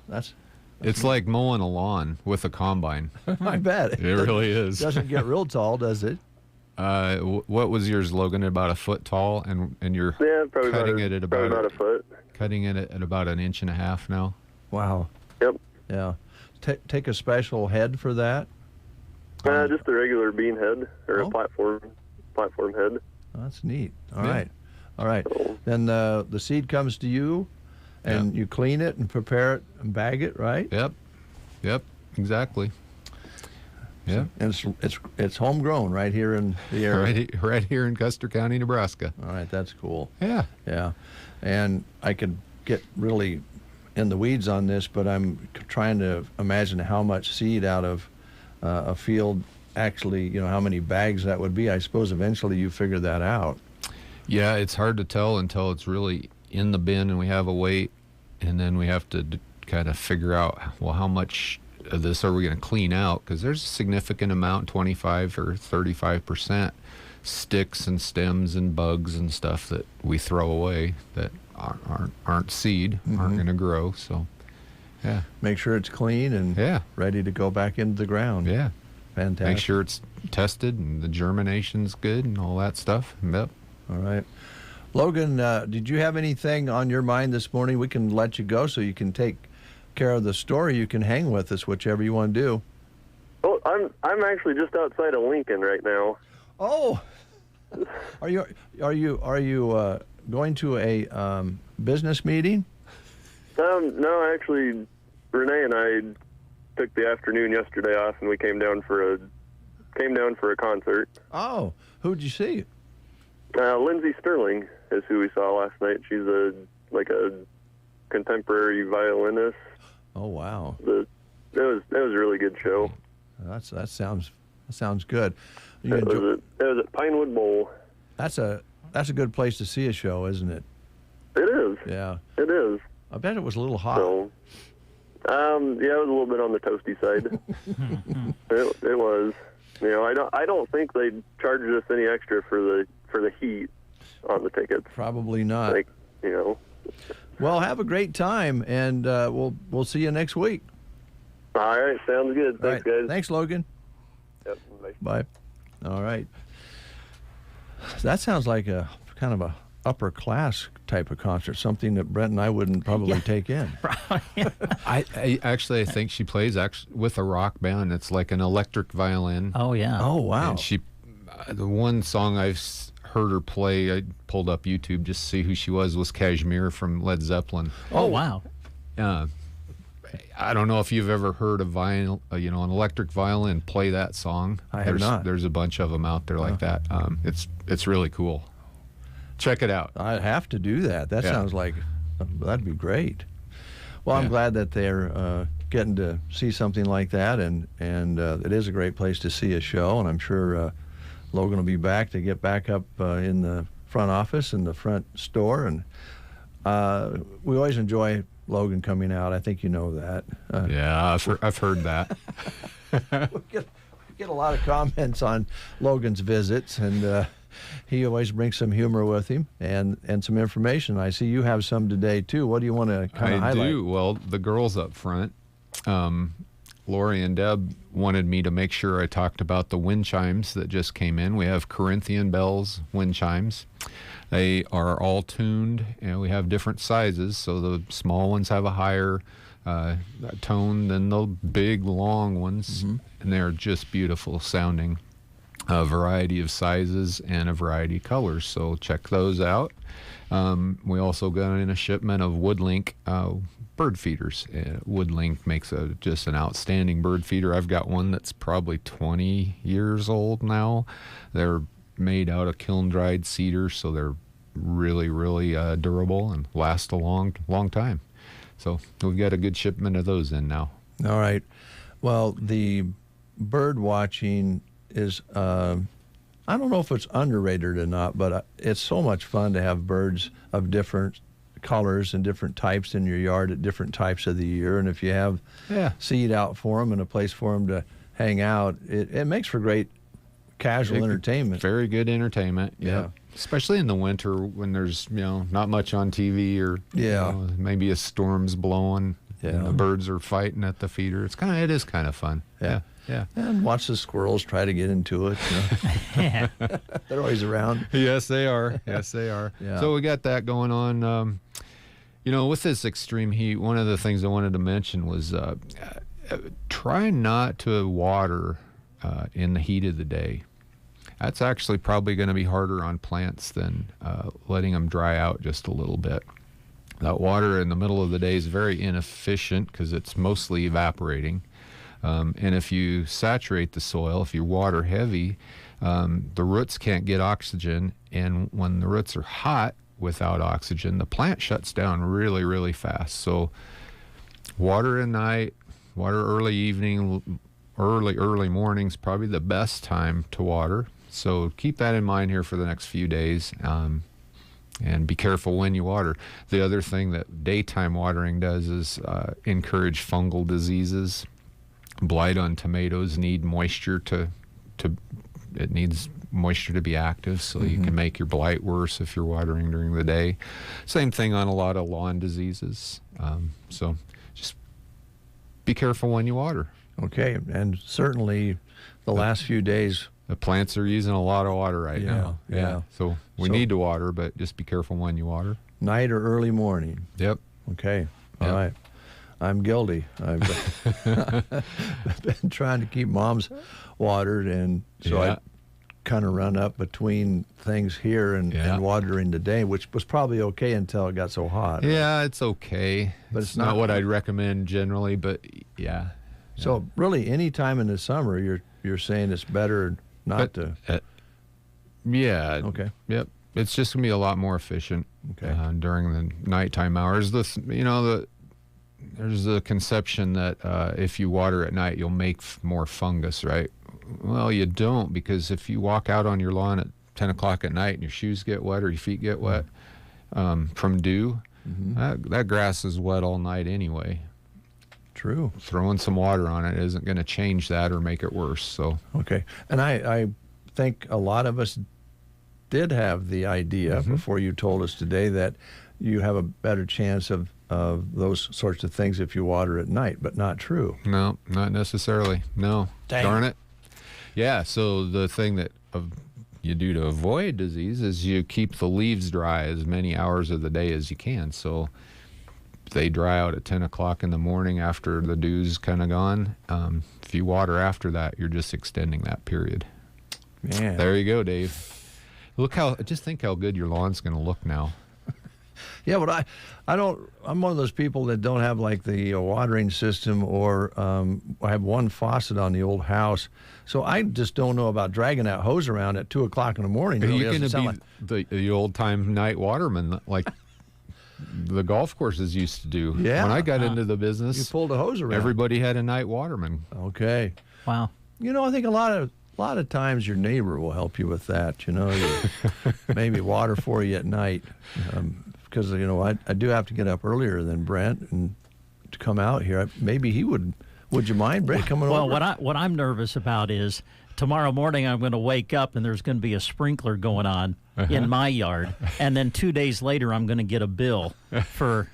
It's like mowing a lawn with a combine. I bet. It really is. Doesn't get real tall, does it? What was yours, Logan? About a foot tall, and you're cutting it at about a foot. Cutting it at about 1.5 inches now. Wow. Yep. Yeah. Take a special head for that. Just a regular bean head or a platform head. That's neat. All right. Then the seed comes to you, and you clean it and prepare it and bag it, right? Yep. Exactly. Yeah. And it's homegrown right here in the area. Right here in Custer County, Nebraska. All right, that's cool. Yeah. And I could get really in the weeds on this, but I'm trying to imagine how much seed out of a field actually, how many bags that would be. I suppose eventually you figure that out. Yeah, it's hard to tell until it's really in the bin and we have a weight, and then we have to kind of figure out, well, how much of this are we going to clean out? Because there's a significant amount, 25 or 35%, sticks and stems and bugs and stuff that we throw away that aren't seed, aren't going to grow. So, yeah. Make sure it's clean and ready to go back into the ground. Yeah. Fantastic. Make sure it's tested and the germination's good and all that stuff. Yep. All right. Logan, did you have anything on your mind this morning? We can let you go so you can take care of the story. You can hang with us, whichever you want to do. Oh, I'm actually just outside of Lincoln right now. Oh, are you going to a business meeting? No, actually, Renee and I took the afternoon yesterday off, and we came down for a concert. Oh, who'd you see? Lindsay Sterling is who we saw last night. She's a contemporary violinist. Oh wow! It was a really good show. That sounds good. It was at Pinewood Bowl. That's a good place to see a show, isn't it? It is. Yeah. It is. I bet it was a little hot. So, yeah, it was a little bit on the toasty side. It was. I don't think they charged us any extra for the heat on the tickets. Probably not. Well, have a great time, and we'll see you next week. All right, sounds good. Thanks, guys. Thanks, Logan. Yep. Bye. All right. That sounds like a kind of a upper class type of concert, something that Brent and I wouldn't probably take in. I think she plays with a rock band. It's like an electric violin. Oh yeah. Oh wow. And the one song I've heard her play, I pulled up YouTube just to see who she was Kashmir from Led Zeppelin. Oh wow. I don't know if you've ever heard an electric violin play that song. I have not. There's a bunch of them out there like that. It's really cool. Check it out. I have to do that. That sounds like that'd be great. Well, I'm glad that they're getting to see something like that, and it is a great place to see a show, and I'm sure Logan will be back to get back up in the front office and the front store, and we always enjoy Logan coming out. I think you know that. Yeah, I've heard that. we get a lot of comments on Logan's visits, and he always brings some humor with him and some information. I see you have some today, too. What do you want to kind of highlight? I do. Well, the girls up front, Lori and Deb wanted me to make sure I talked about the wind chimes that just came in. We have Corinthian bells wind chimes. They are all tuned, and we have different sizes. So the small ones have a higher tone than the big, long ones, and they're just beautiful sounding. A variety of sizes and a variety of colors, so check those out. We also got in a shipment of Woodlink bird feeders. Woodlink makes just an outstanding bird feeder. I've got one that's probably 20 years old now. They're made out of kiln-dried cedar, so they're really, really durable and last a long time. So we've got a good shipment of those in now. All right. Well, the bird watching is, I don't know if it's underrated or not, but it's so much fun to have birds of different colors and different types in your yard at different types of the year. And if you have seed out for them and a place for them to hang out, it makes for great casual entertainment. Very good entertainment. Yeah. Especially in the winter when there's, not much on TV or maybe a storm's blowing. And the birds are fighting at the feeder. It is kind of fun. Yeah. And watch the squirrels try to get into it. Yeah. They're always around. Yes, they are. Yes, they are. Yeah. So we got that going on. With this extreme heat, one of the things I wanted to mention was try not to water in the heat of the day. That's actually probably going to be harder on plants than letting them dry out just a little bit. That water in the middle of the day is very inefficient because it's mostly evaporating. And if you saturate the soil, if you water heavy, the roots can't get oxygen. And when the roots are hot without oxygen, the plant shuts down really, really fast. So water at night, water early evening, early morning's probably the best time to water. So keep that in mind here for the next few days. And be careful when you water. The other thing that daytime watering does is encourage fungal diseases. Blight on tomatoes need moisture it needs moisture to be active, so you can make your blight worse if you're watering during the day. Same thing on a lot of lawn diseases. So just be careful when you water. Okay, and certainly the last few days, the plants are using a lot of water right now. Yeah. So we need to water, but just be careful when you water. Night or early morning. Yep. Okay. All right. I'm guilty. I've been trying to keep Mom's watered, and so I kind of run up between things here and watering today, which was probably okay until it got so hot. Yeah, it's okay. But it's not what I'd recommend generally, but yeah. So really, any time in the summer, you're saying it's better not to. Yeah. Okay. Yep. It's just gonna be a lot more efficient during the nighttime hours. There's the conception that if you water at night, you'll make more fungus, right? Well, you don't, because if you walk out on your lawn at 10 o'clock at night and your shoes get wet or your feet get wet from dew, that grass is wet all night anyway. True. Throwing some water on it isn't going to change that or make it worse. So okay. And I think a lot of us did have the idea before you told us today that you have a better chance of those sorts of things if you water at night, but not true. No, not necessarily. No. Dang. Darn it. Yeah, so the thing that you do to avoid disease is you keep the leaves dry as many hours of the day as you can. So they dry out at 10 o'clock in the morning after the dew's kind of gone. If you water after that, you're just extending that period. Man. There you go, Dave. Just think how good your lawn's going to look now. Yeah, but I'm one of those people that don't have like the watering system, or I have one faucet on the old house. So I just don't know about dragging that hose around at 2 o'clock in the morning. You're going to be the old-time night waterman like the golf courses used to do. Yeah. When I got into the business, you pulled a hose around. Everybody had a night waterman. Okay. Wow. I think a lot of times your neighbor will help you with that. Maybe water for you at night. Because I do have to get up earlier than Brent and to come out here. Maybe he would. Would you mind, Brent, coming over? Well, what I'm nervous about is tomorrow morning I'm going to wake up and there's going to be a sprinkler going on in my yard, and then 2 days later I'm going to get a bill for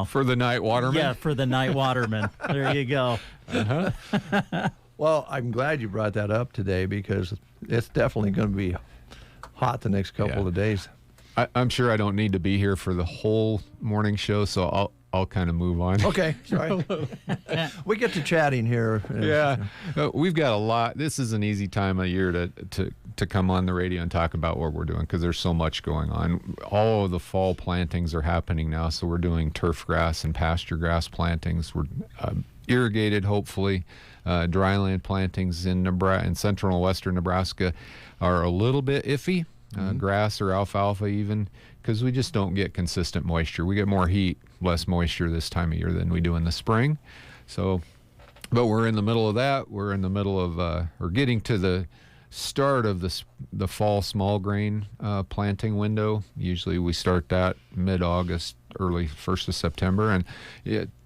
for the night waterman. Yeah, for the night waterman. There you go. Well, I'm glad you brought that up today because it's definitely going to be hot the next couple of days. I'm sure I don't need to be here for the whole morning show, so I'll kind of move on. Okay, sorry. We get to chatting here. Yeah, we've got a lot. This is an easy time of year to come on the radio and talk about what we're doing because there's so much going on. All of the fall plantings are happening now, so we're doing turf grass and pasture grass plantings. We're irrigated, hopefully. Dryland plantings in central and western Nebraska are a little bit iffy. Grass or alfalfa even, because we just don't get consistent moisture. We get more heat, less moisture this time of year than we do in the spring. So But we're in the middle of that. We're in the middle of, or getting to the start of the fall small grain planting window. Usually we start that mid-August, early 1st of September. And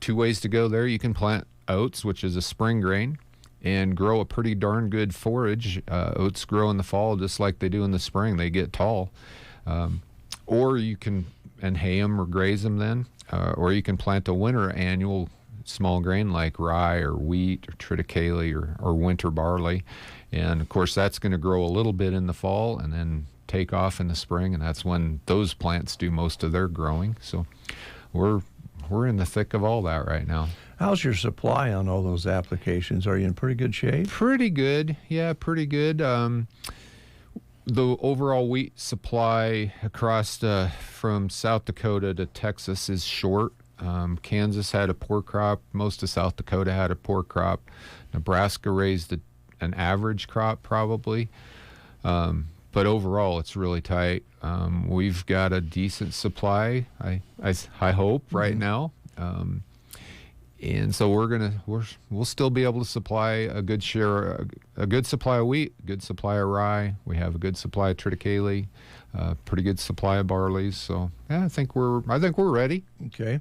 2 ways to go there. You can plant oats, which is a spring grain, and grow a pretty darn good forage. Oats grow in the fall just like they do in the spring. They get tall. Or you can hay them or graze them then. Or you can plant a winter annual small grain like rye or wheat or triticale or winter barley. And, of course, that's going to grow a little bit in the fall and then take off in the spring, and that's when those plants do most of their growing. So we're in the thick of all that right now. How's your supply on all those applications? Are you in pretty good shape? Pretty good. Yeah, pretty good. The overall wheat supply across from South Dakota to Texas is short. Kansas had a poor crop. Most of South Dakota had a poor crop. Nebraska raised an average crop probably. But overall, it's really tight. We've got a decent supply, I hope, right now. And so we'll still be able to supply a good share, a good supply of wheat, a good supply of rye. We have a good supply of triticale, pretty good supply of barleys. So yeah, I think we're ready. Okay.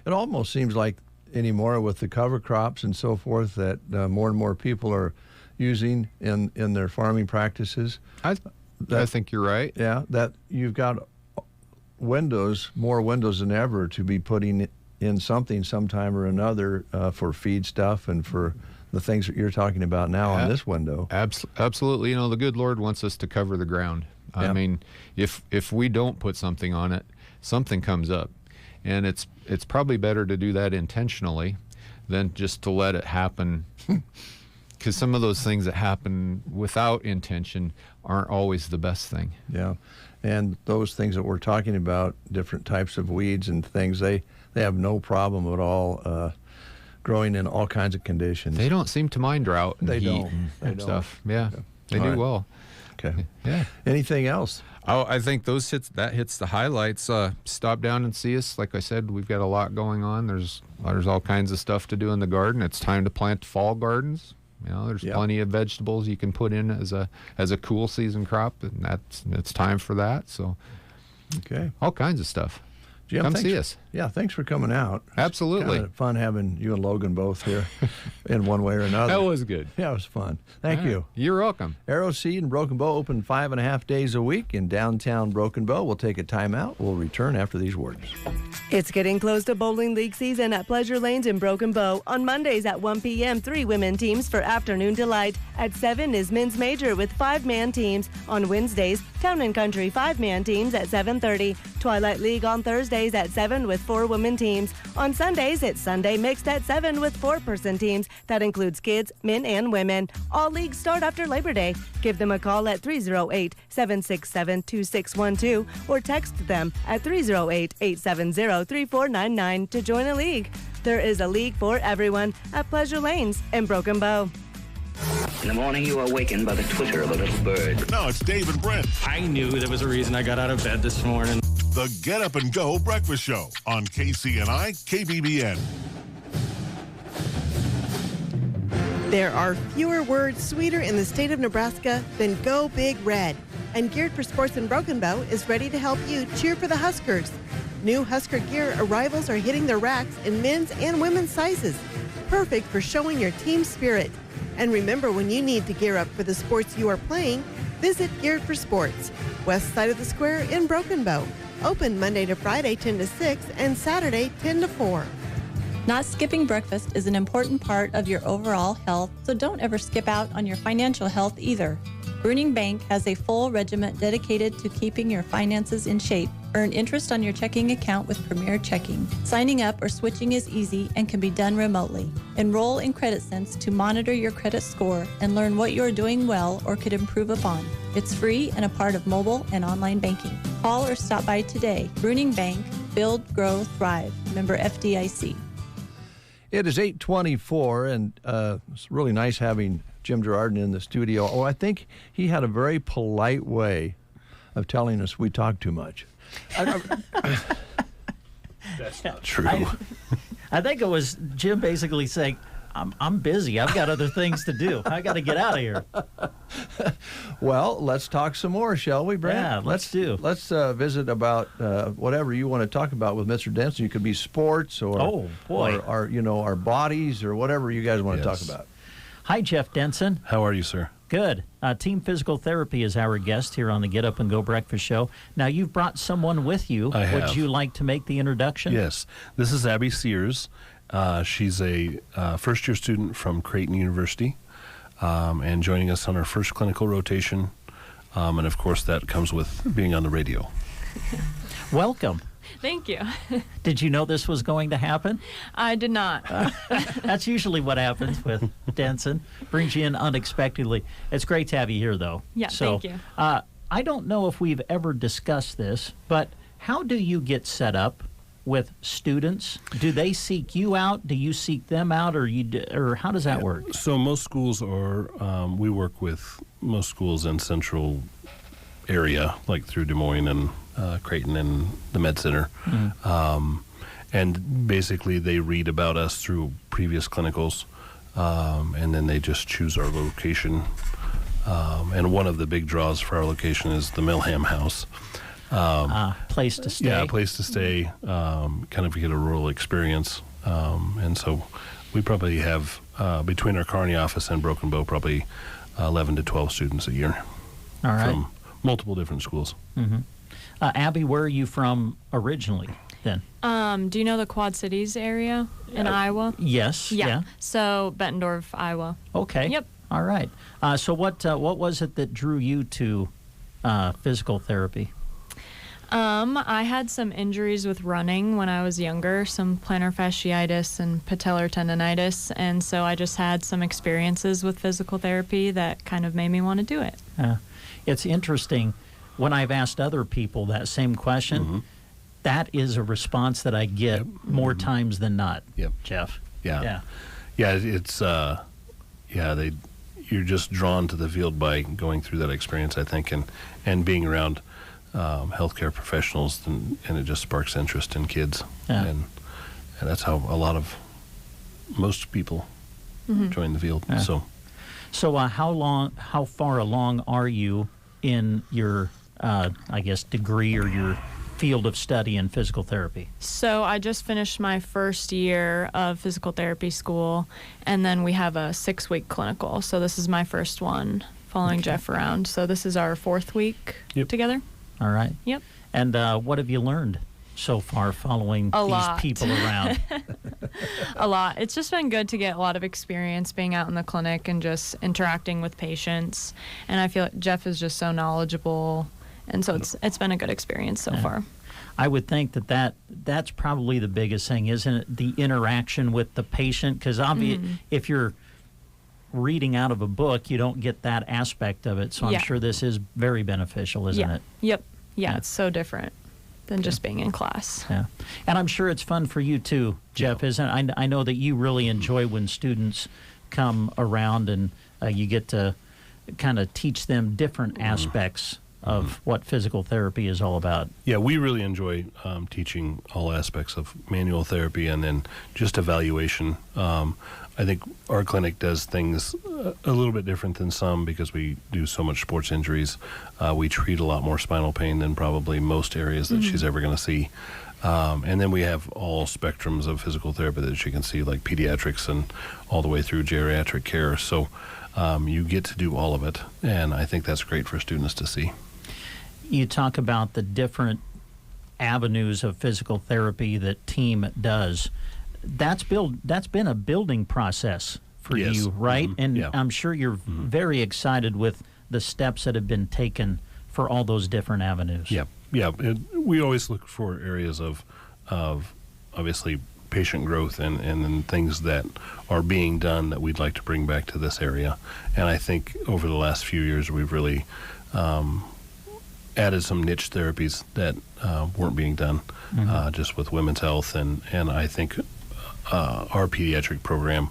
It almost seems like anymore with the cover crops and so forth that more and more people are using in their farming practices. I think you're right. Yeah, that you've got more windows than ever to be putting in something sometime or another for feed stuff and for the things that you're talking about now on this window. Absolutely. You know, the good Lord wants us to cover the ground. Yeah. I mean, if we don't put something on it, something comes up. And it's probably better to do that intentionally than just to let it happen. Because some of those things that happen without intention aren't always the best thing. Yeah, and those things that we're talking about, different types of weeds and things, they have no problem at all growing in all kinds of conditions. They don't seem to mind drought and heat and stuff. Yeah, they do well. Okay. Yeah. Anything else? Oh, I think that hits the highlights. Stop down and see us. Like I said, we've got a lot going on. There's all kinds of stuff to do in the garden. It's time to plant fall gardens. You know, there's plenty of vegetables you can put in as a cool season crop, and it's time for that. So, okay, all kinds of stuff. Jim, come see us. Yeah, thanks for coming out. Absolutely. It's fun having you and Logan both here in one way or another. That was good. Yeah, it was fun. Thank you. You're welcome. Arrow Seed and Broken Bow open 5.5 days a week in downtown Broken Bow. We'll take a timeout. We'll return after these words. It's getting close to bowling league season at Pleasure Lanes in Broken Bow. On Mondays at 1 p.m., 3 women teams for afternoon delight. At 7 is men's major with 5-man teams. On Wednesdays, Town and Country 5-man teams at 7:30. Twilight League on Thursdays at 7 with 4 women teams. On Sundays, it's Sunday Mixed at 7 with 4-person teams. That includes kids, men, and women. All leagues start after Labor Day. Give them a call at 308-767-2612 or text them at 308-870-3499 to join a league. There is a league for everyone at Pleasure Lanes in Broken Bow. In the morning, you are awakened by the twitter of a little bird. Now it's Dave and Brent. I knew there was a reason I got out of bed this morning. The Get Up and Go Breakfast Show on KCNI KBBN. There are fewer words sweeter in the state of Nebraska than Go Big Red. And Geared for Sports in Broken Bow is ready to help you cheer for the Huskers. New Husker gear arrivals are hitting their racks in men's and women's sizes. Perfect for showing your team spirit. And remember, when you need to gear up for the sports you are playing, visit Geared for Sports, west side of the square in Broken Bow. Open Monday to Friday 10 to 6 and Saturday 10 to 4. Not skipping breakfast is an important part of your overall health, so don't ever skip out on your financial health either. Bruning Bank has a full regiment dedicated to keeping your finances in shape. Earn interest on your checking account with Premier Checking. Signing up or switching is easy and can be done remotely. Enroll in CreditSense to monitor your credit score and learn what you are doing well or could improve upon. It's free and a part of mobile and online banking. Call or stop by today. Bruning Bank. Build, grow, thrive. Member FDIC. It is 8:24, and it's really nice having Jim Girardin in the studio. Oh, I think he had a very polite way of telling us we talk too much. That's not true. I think it was Jim basically saying, I'm busy. I've got other things to do. I got to get out of here. Well, let's talk some more, shall we, Brent? Yeah, let's visit about whatever you want to talk about with Mr. Denson. You could be sports or our bodies or whatever you guys want to talk about. Hi, Jeff Denson. How are you, sir? Good. Team Physical Therapy is our guest here on the Get Up and Go Breakfast Show. Now, you've brought someone with you. I have. Would you like to make the introduction? Yes. This is Abby Sears. She's a first-year student from Creighton University and joining us on our first clinical rotation. And, of course, that comes with being on the radio. Welcome. Thank you. Did you know this was going to happen? I did not. That's usually what happens with Denson. Brings you in unexpectedly. It's great to have you here, though. Yeah, thank you. I don't know if we've ever discussed this, but how do you get set up with students? Do they seek you out? Do you seek them out, or how does that work? So most schools are, we work with most schools in central area, like through Des Moines and Creighton and the Med Center. Mm-hmm. And basically they read about us through previous clinicals, and then they just choose our location. And one of the big draws for our location is the Milham House. Place to stay. Yeah, place to stay, kind of get a rural experience. And so we probably have, between our Kearney office and Broken Bow, probably 11 to 12 students a year. All right. From multiple different schools. Mm-hmm. Abby, where are you from originally then? Do you know the Quad Cities area in Iowa? Yes. Yeah. So Bettendorf, Iowa. Okay. Yep. All right. So what was it that drew you to physical therapy? I had some injuries with running when I was younger, some plantar fasciitis and patellar tendonitis, and so I just had some experiences with physical therapy that kind of made me want to do it. It's interesting. When I've asked other people that same question, mm-hmm. that is a response that I get more times than not. Yep. Jeff. Yeah. It's you're just drawn to the field by going through that experience, I think, and being around healthcare professionals, and it just sparks interest in kids, and that's how a lot of most people join the field. So how far along are you in your degree or your field of study in physical therapy? So I just finished my first year of physical therapy school, and then we have a 6-week clinical. So this is my first one, following Jeff around. So this is our 4th week together. All right. Yep. And what have you learned so far following these people around? A lot. It's just been good to get a lot of experience being out in the clinic and just interacting with patients. And I feel like Jeff is just so knowledgeable, and so it's been a good experience so far. I would think that's probably the biggest thing, isn't it? The interaction with the patient, because if you're reading out of a book, you don't get that aspect of it. So I'm sure this is very beneficial, isn't it? Yep. Yeah, it's so different than just being in class. Yeah. And I'm sure it's fun for you too, Jeff, isn't it? I know that you really enjoy when students come around and you get to kind of teach them different aspects of what physical therapy is all about. Yeah, we really enjoy teaching all aspects of manual therapy and then just evaluation. I think our clinic does things a little bit different than some because we do so much sports injuries. We treat a lot more spinal pain than probably most areas that she's ever going to see. And then we have all spectrums of physical therapy that she can see, like pediatrics and all the way through geriatric care. So you get to do all of it, and I think that's great for students to see. You talk about the different avenues of physical therapy that team does. That's been a building process for you, right? And I'm sure you're very excited with the steps that have been taken for all those different avenues. Yeah. We always look for areas of obviously patient growth and then things that are being done that we'd like to bring back to this area. And I think over the last few years we've really added some niche therapies that weren't being done just with women's health. And I think our pediatric program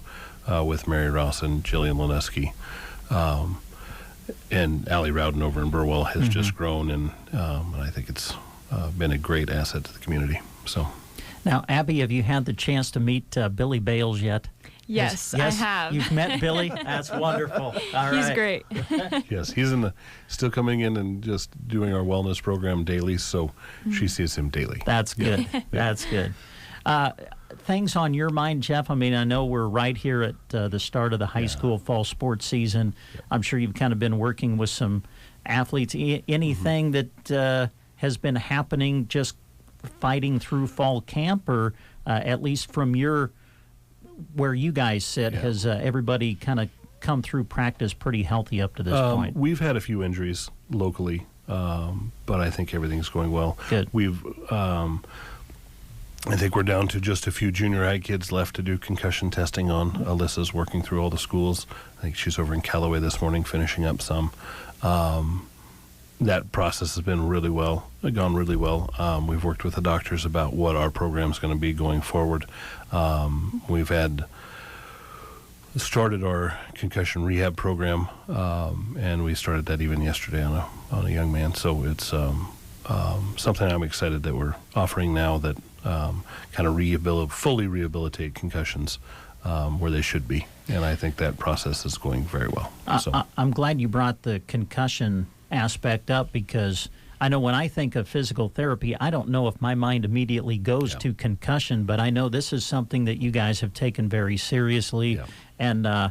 with Mary Ross and Jillian Lineski and Allie Rowden over in Burwell has just grown, and I think it's been a great asset to the community. So Now, Abby, have you had the chance to meet Billy Bales yet? Yes, I have. You've met Billy? That's wonderful. All right. He's great. Yes, he's still coming in and just doing our wellness program daily, so she sees him daily. That's good. Yeah. That's good. Things on your mind, Jeff? I mean, I know we're right here at the start of the high school fall sports season. I'm sure you've kind of been working with some athletes. Anything that has been happening just fighting through fall camp, or at least from where you guys sit, has everybody kind of come through practice pretty healthy up to this point? We've had a few injuries locally, but I think everything's going well. Good. I think we're down to just a few junior high kids left to do concussion testing on. Alyssa's working through all the schools. I think she's over in Callaway this morning finishing up some. That process has been gone really well. We've worked with the doctors about what our program's going to be going forward. We've started our concussion rehab program, and we started that even yesterday on a young man. So it's something I'm excited that we're offering now that kind of fully rehabilitate concussions where they should be. And I think that process is going very well. I'm glad you brought the concussion aspect up, because I know when I think of physical therapy, I don't know if my mind immediately goes to concussion, but I know this is something that you guys have taken very seriously and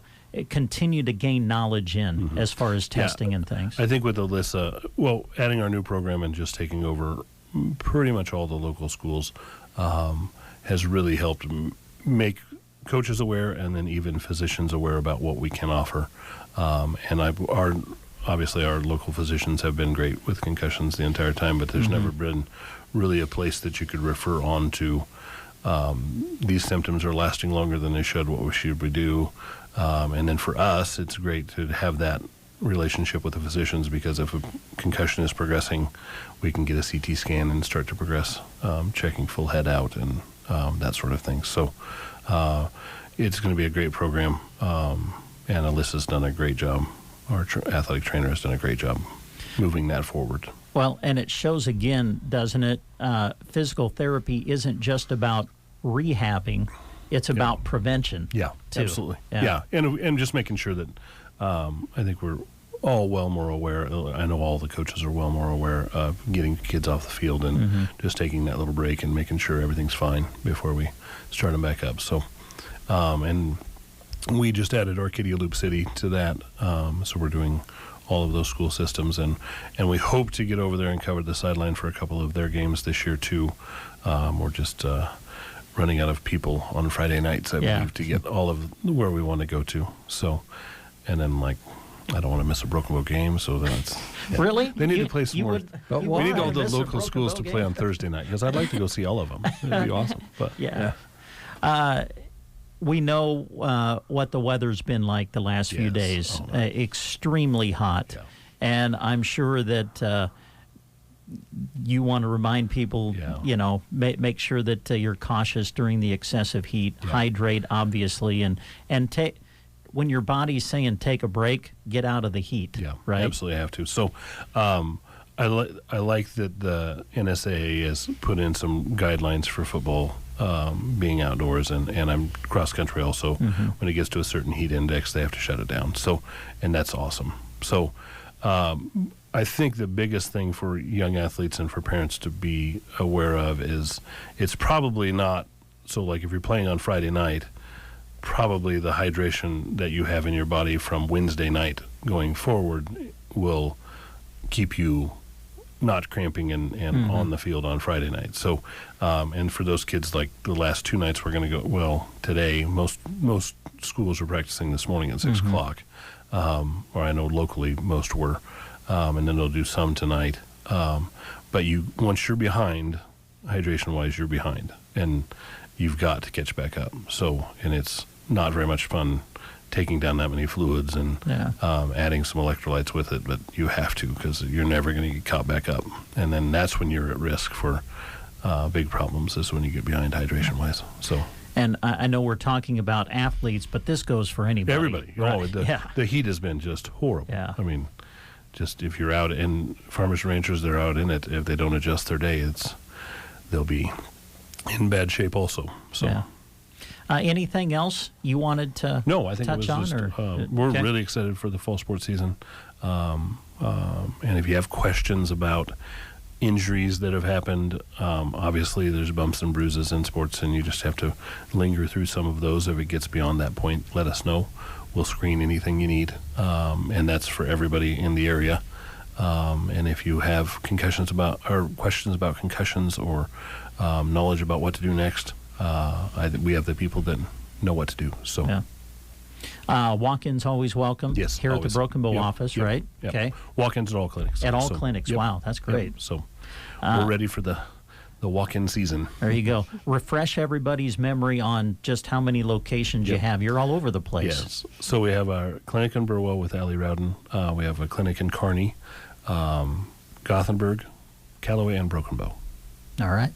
continue to gain knowledge in as far as testing and things. I think with Alyssa, adding our new program and just taking over pretty much all the local schools has really helped make coaches aware, and then even physicians aware about what we can offer. Obviously, our local physicians have been great with concussions the entire time, but there's never been really a place that you could refer on to. These symptoms are lasting longer than they should. What should we do? And then for us, it's great to have that relationship with the physicians, because if a concussion is progressing, we can get a CT scan and start to progress, checking full head out and that sort of thing. So it's going to be a great program, and Alyssa's done a great job. Our athletic trainer has done a great job moving that forward. Well, and it shows again, doesn't it? Physical therapy isn't just about rehabbing; it's about prevention. Yeah, too. Absolutely. Yeah, and just making sure that I think we're all well more aware. I know all the coaches are well more aware of getting kids off the field and just taking that little break and making sure everything's fine before we start them back up. So, and we just added Arcadia Loop City to that, so we're doing all of those school systems, and we hope to get over there and cover the sideline for a couple of their games this year too. We're just running out of people on Friday nights, I believe, to get all of where we want to go to. So, and then I don't want to miss a Broken Bow game, so that's really they need to play some more. We need all the local schools to play on Thursday night, because I'd like to go see all of them. It'd be awesome. But we know what the weather's been like the last few days. Extremely hot. Yeah. And I'm sure that you want to remind people, make sure that you're cautious during the excessive heat. Yeah. Hydrate, obviously, and when your body's saying take a break, get out of the heat. Yeah, right? Absolutely have to. So I like that the NSAA has put in some guidelines for football being outdoors, and I'm cross country also. When it gets to a certain heat index, they have to shut it down. So, and that's awesome. So I think the biggest thing for young athletes and for parents to be aware of is it's probably not, so like if you're playing on Friday night, probably the hydration that you have in your body from Wednesday night going forward will keep you not cramping and on the field on Friday night. So, and for those kids, like the last two nights, we're going to go, today, most schools are practicing this morning at 6 o'clock. Or I know locally most were. And then they'll do some tonight. But once you're behind, hydration-wise, you're behind. And you've got to catch back up. So, and it's not very much fun taking down that many fluids and adding some electrolytes with it, but you have to, because you're never going to get caught back up. And then that's when you're at risk for big problems, is when you get behind hydration-wise. So. And I know we're talking about athletes, but this goes for anybody. Everybody. Right? The heat has been just horrible. Yeah. I mean, just if you're out, and farmers and ranchers, they're out in it. If they don't adjust their day, they'll be in bad shape also. So. Yeah. Anything else you wanted to No, I think touch it was on? just, we're Okay. really excited for the fall sports season. And if you have questions about injuries that have happened, obviously there's bumps and bruises in sports, and you just have to linger through some of those. If it gets beyond that point, let us know. We'll screen anything you need, and that's for everybody in the area. And if you have questions about concussions or knowledge about what to do next, we have the people that know what to do. So, walk-ins always welcome. Yes, here always. at the Broken Bow Yep, office, yep, right? yep. Okay. Walk-ins at all clinics. At all So, clinics. yep, Wow, that's great. yep. So we're ready for the walk-in season. There you go. Refresh everybody's memory on just how many locations you Yep. have. You're all over the place. Yes. So we have our clinic in Burwell with Allie Rowden. We have a clinic in Kearney, Gothenburg, Callaway, and Broken Bow. All right.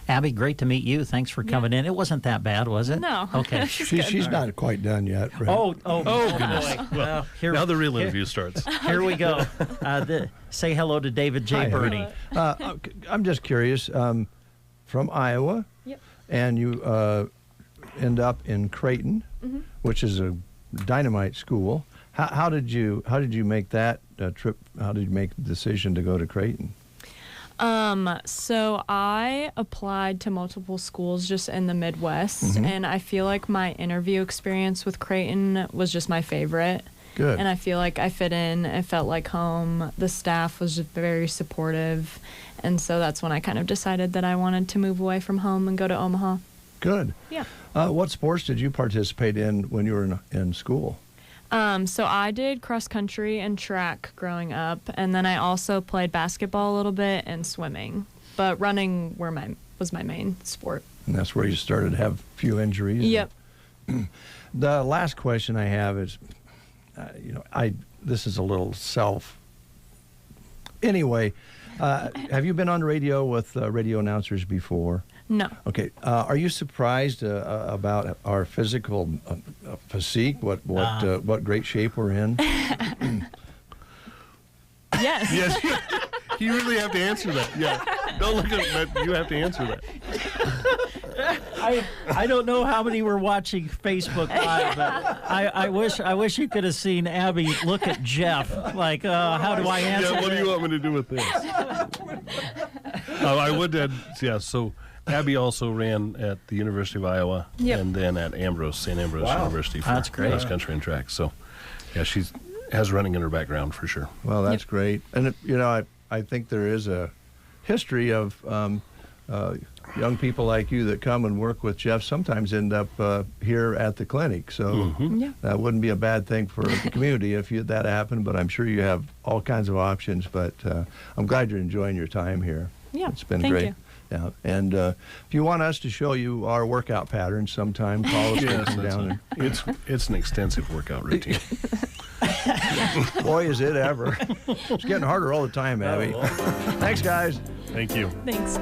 Abby, great to meet you. Thanks for coming in. It wasn't that bad, was it? No. Okay. She's not quite done yet. Brett. Oh, goodness. boy. Well, now the real interview starts. Here we go. Say hello to David J. Hi, Birney. I'm just curious. From Iowa, Yep. and you end up in Creighton, which is a dynamite school. How did you make that trip? How did you make the decision to go to Creighton? So I applied to multiple schools just in the Midwest, and I feel like my interview experience with Creighton was just my favorite. Good. And I feel like I fit in. It felt like home. The staff was just very supportive. And so that's when I kind of decided that I wanted to move away from home and go to Omaha. Good. Yeah. What sports did you participate in when you were in school? So I did cross country and track growing up, and then I also played basketball a little bit and swimming. But running was my main sport. And that's where you started to have a few injuries. Yep. The last question I have is, this is a little Anyway, have you been on radio with radio announcers before? No. Okay. Are you surprised about our physical physique? What great shape we're in? Yes. Yes. You really have to answer that. Yeah. Don't look at that. You have to answer that. I don't know how many were watching Facebook Live, but I wish you could have seen Abby look at Jeff like, how do I answer? Yeah. What do you want me to do with this? I would add. Yeah. So. Abby also ran at the University of Iowa and then at St. Ambrose University for cross country and track. So, yeah, she has running in her background for sure. Well, that's great. And, I think there is a history of young people like you that come and work with Jeff sometimes end up here at the clinic. So that wouldn't be a bad thing for the community if that happened, but I'm sure you have all kinds of options. But I'm glad you're enjoying your time here. Yeah, it's been thank great. you. Yeah, and if you want us to show you our workout patterns sometime, call us and come down. It's an extensive workout routine. Boy, is it ever. It's getting harder all the time, Abby. Thanks, guys. Thank you. Thanks.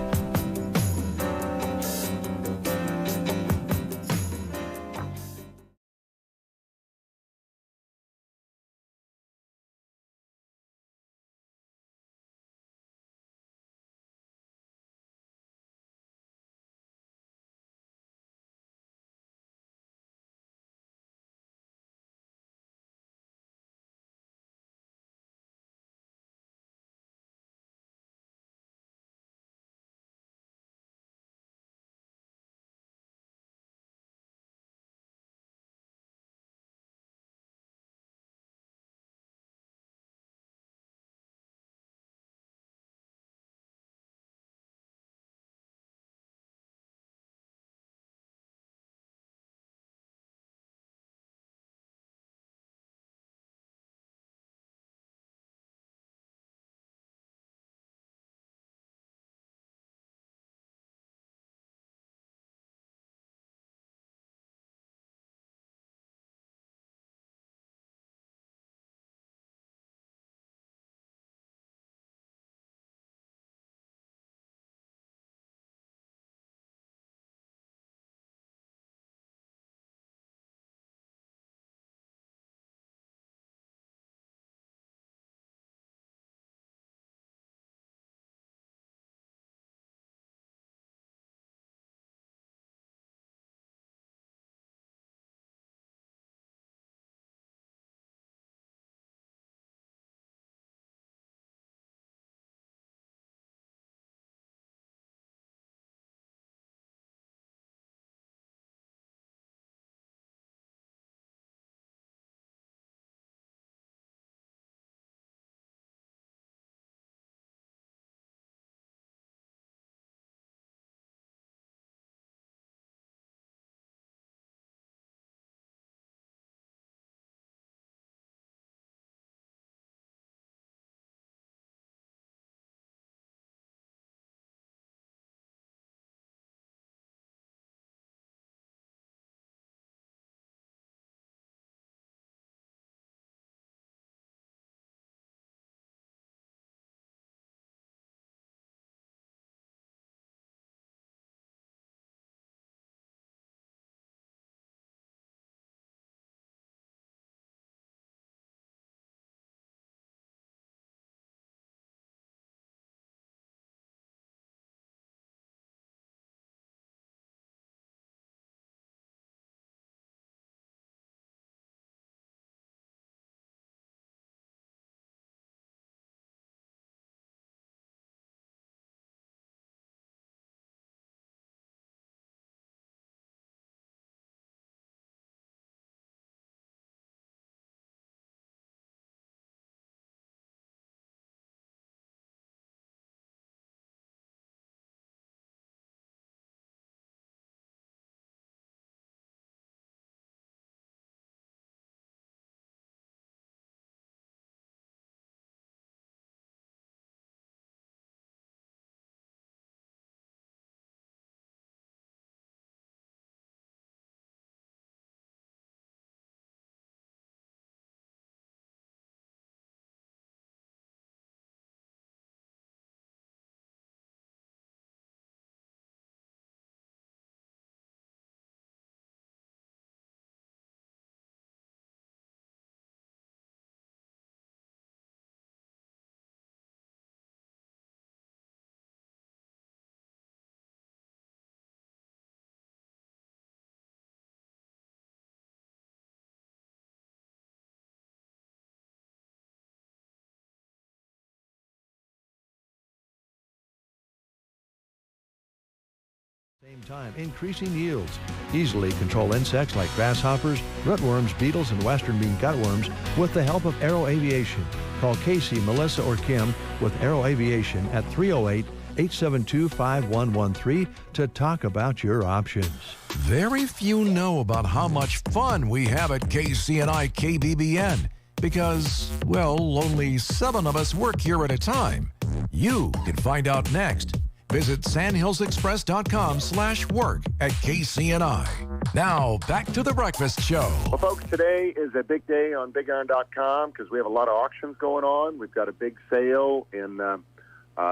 Same time, increasing yields. Easily control insects like grasshoppers, rootworms, beetles, and western bean cutworms with the help of Aero Aviation. Call Casey, Melissa, or Kim with Aero Aviation at 308-872-5113 to talk about your options. Very few know about how much fun we have at KCNI KBBN because, well, only 7 of us work here at a time. You can find out next. Visit sandhillsexpress.com/work at KCNI. Now, back to the breakfast show. Well, folks, today is a big day on bigiron.com because we have a lot of auctions going on. We've got a big sale in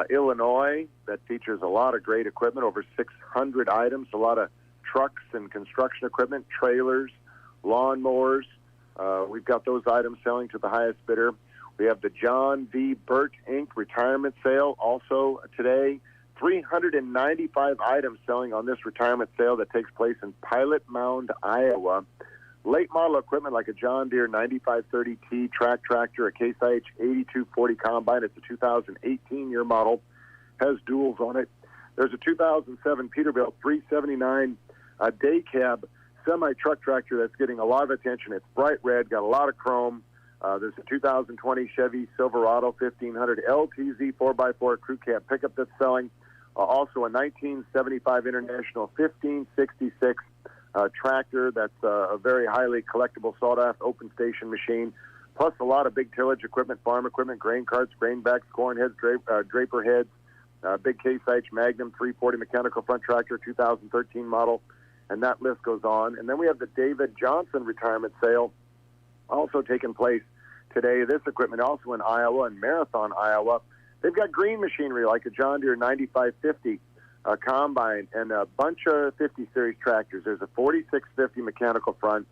Illinois that features a lot of great equipment, over 600 items, a lot of trucks and construction equipment, trailers, lawnmowers. We've got those items selling to the highest bidder. We have the John V. Burt Inc. retirement sale also today. 395 items selling on this retirement sale that takes place in Pilot Mound, Iowa. Late model equipment like a John Deere 9530T track tractor, a Case IH 8240 combine. It's a 2018 year model, has duals on it. There's a 2007 Peterbilt 379 day cab semi-truck tractor that's getting a lot of attention. It's bright red, got a lot of chrome. There's a 2020 Chevy Silverado 1500 LTZ 4x4 crew cab pickup that's selling. Also a 1975 International 1566 tractor that's a very highly collectible sought-after open station machine, plus a lot of big tillage equipment, farm equipment, grain carts, grain backs, corn heads, draper heads, big Case IH Magnum 340 mechanical front tractor, 2013 model, and that list goes on. And then we have the David Johnson retirement sale also taking place today. This equipment also in Iowa, in Marathon, Iowa. They've got green machinery like a John Deere 9550 combine and a bunch of 50 series tractors. There's a 4650 mechanical front,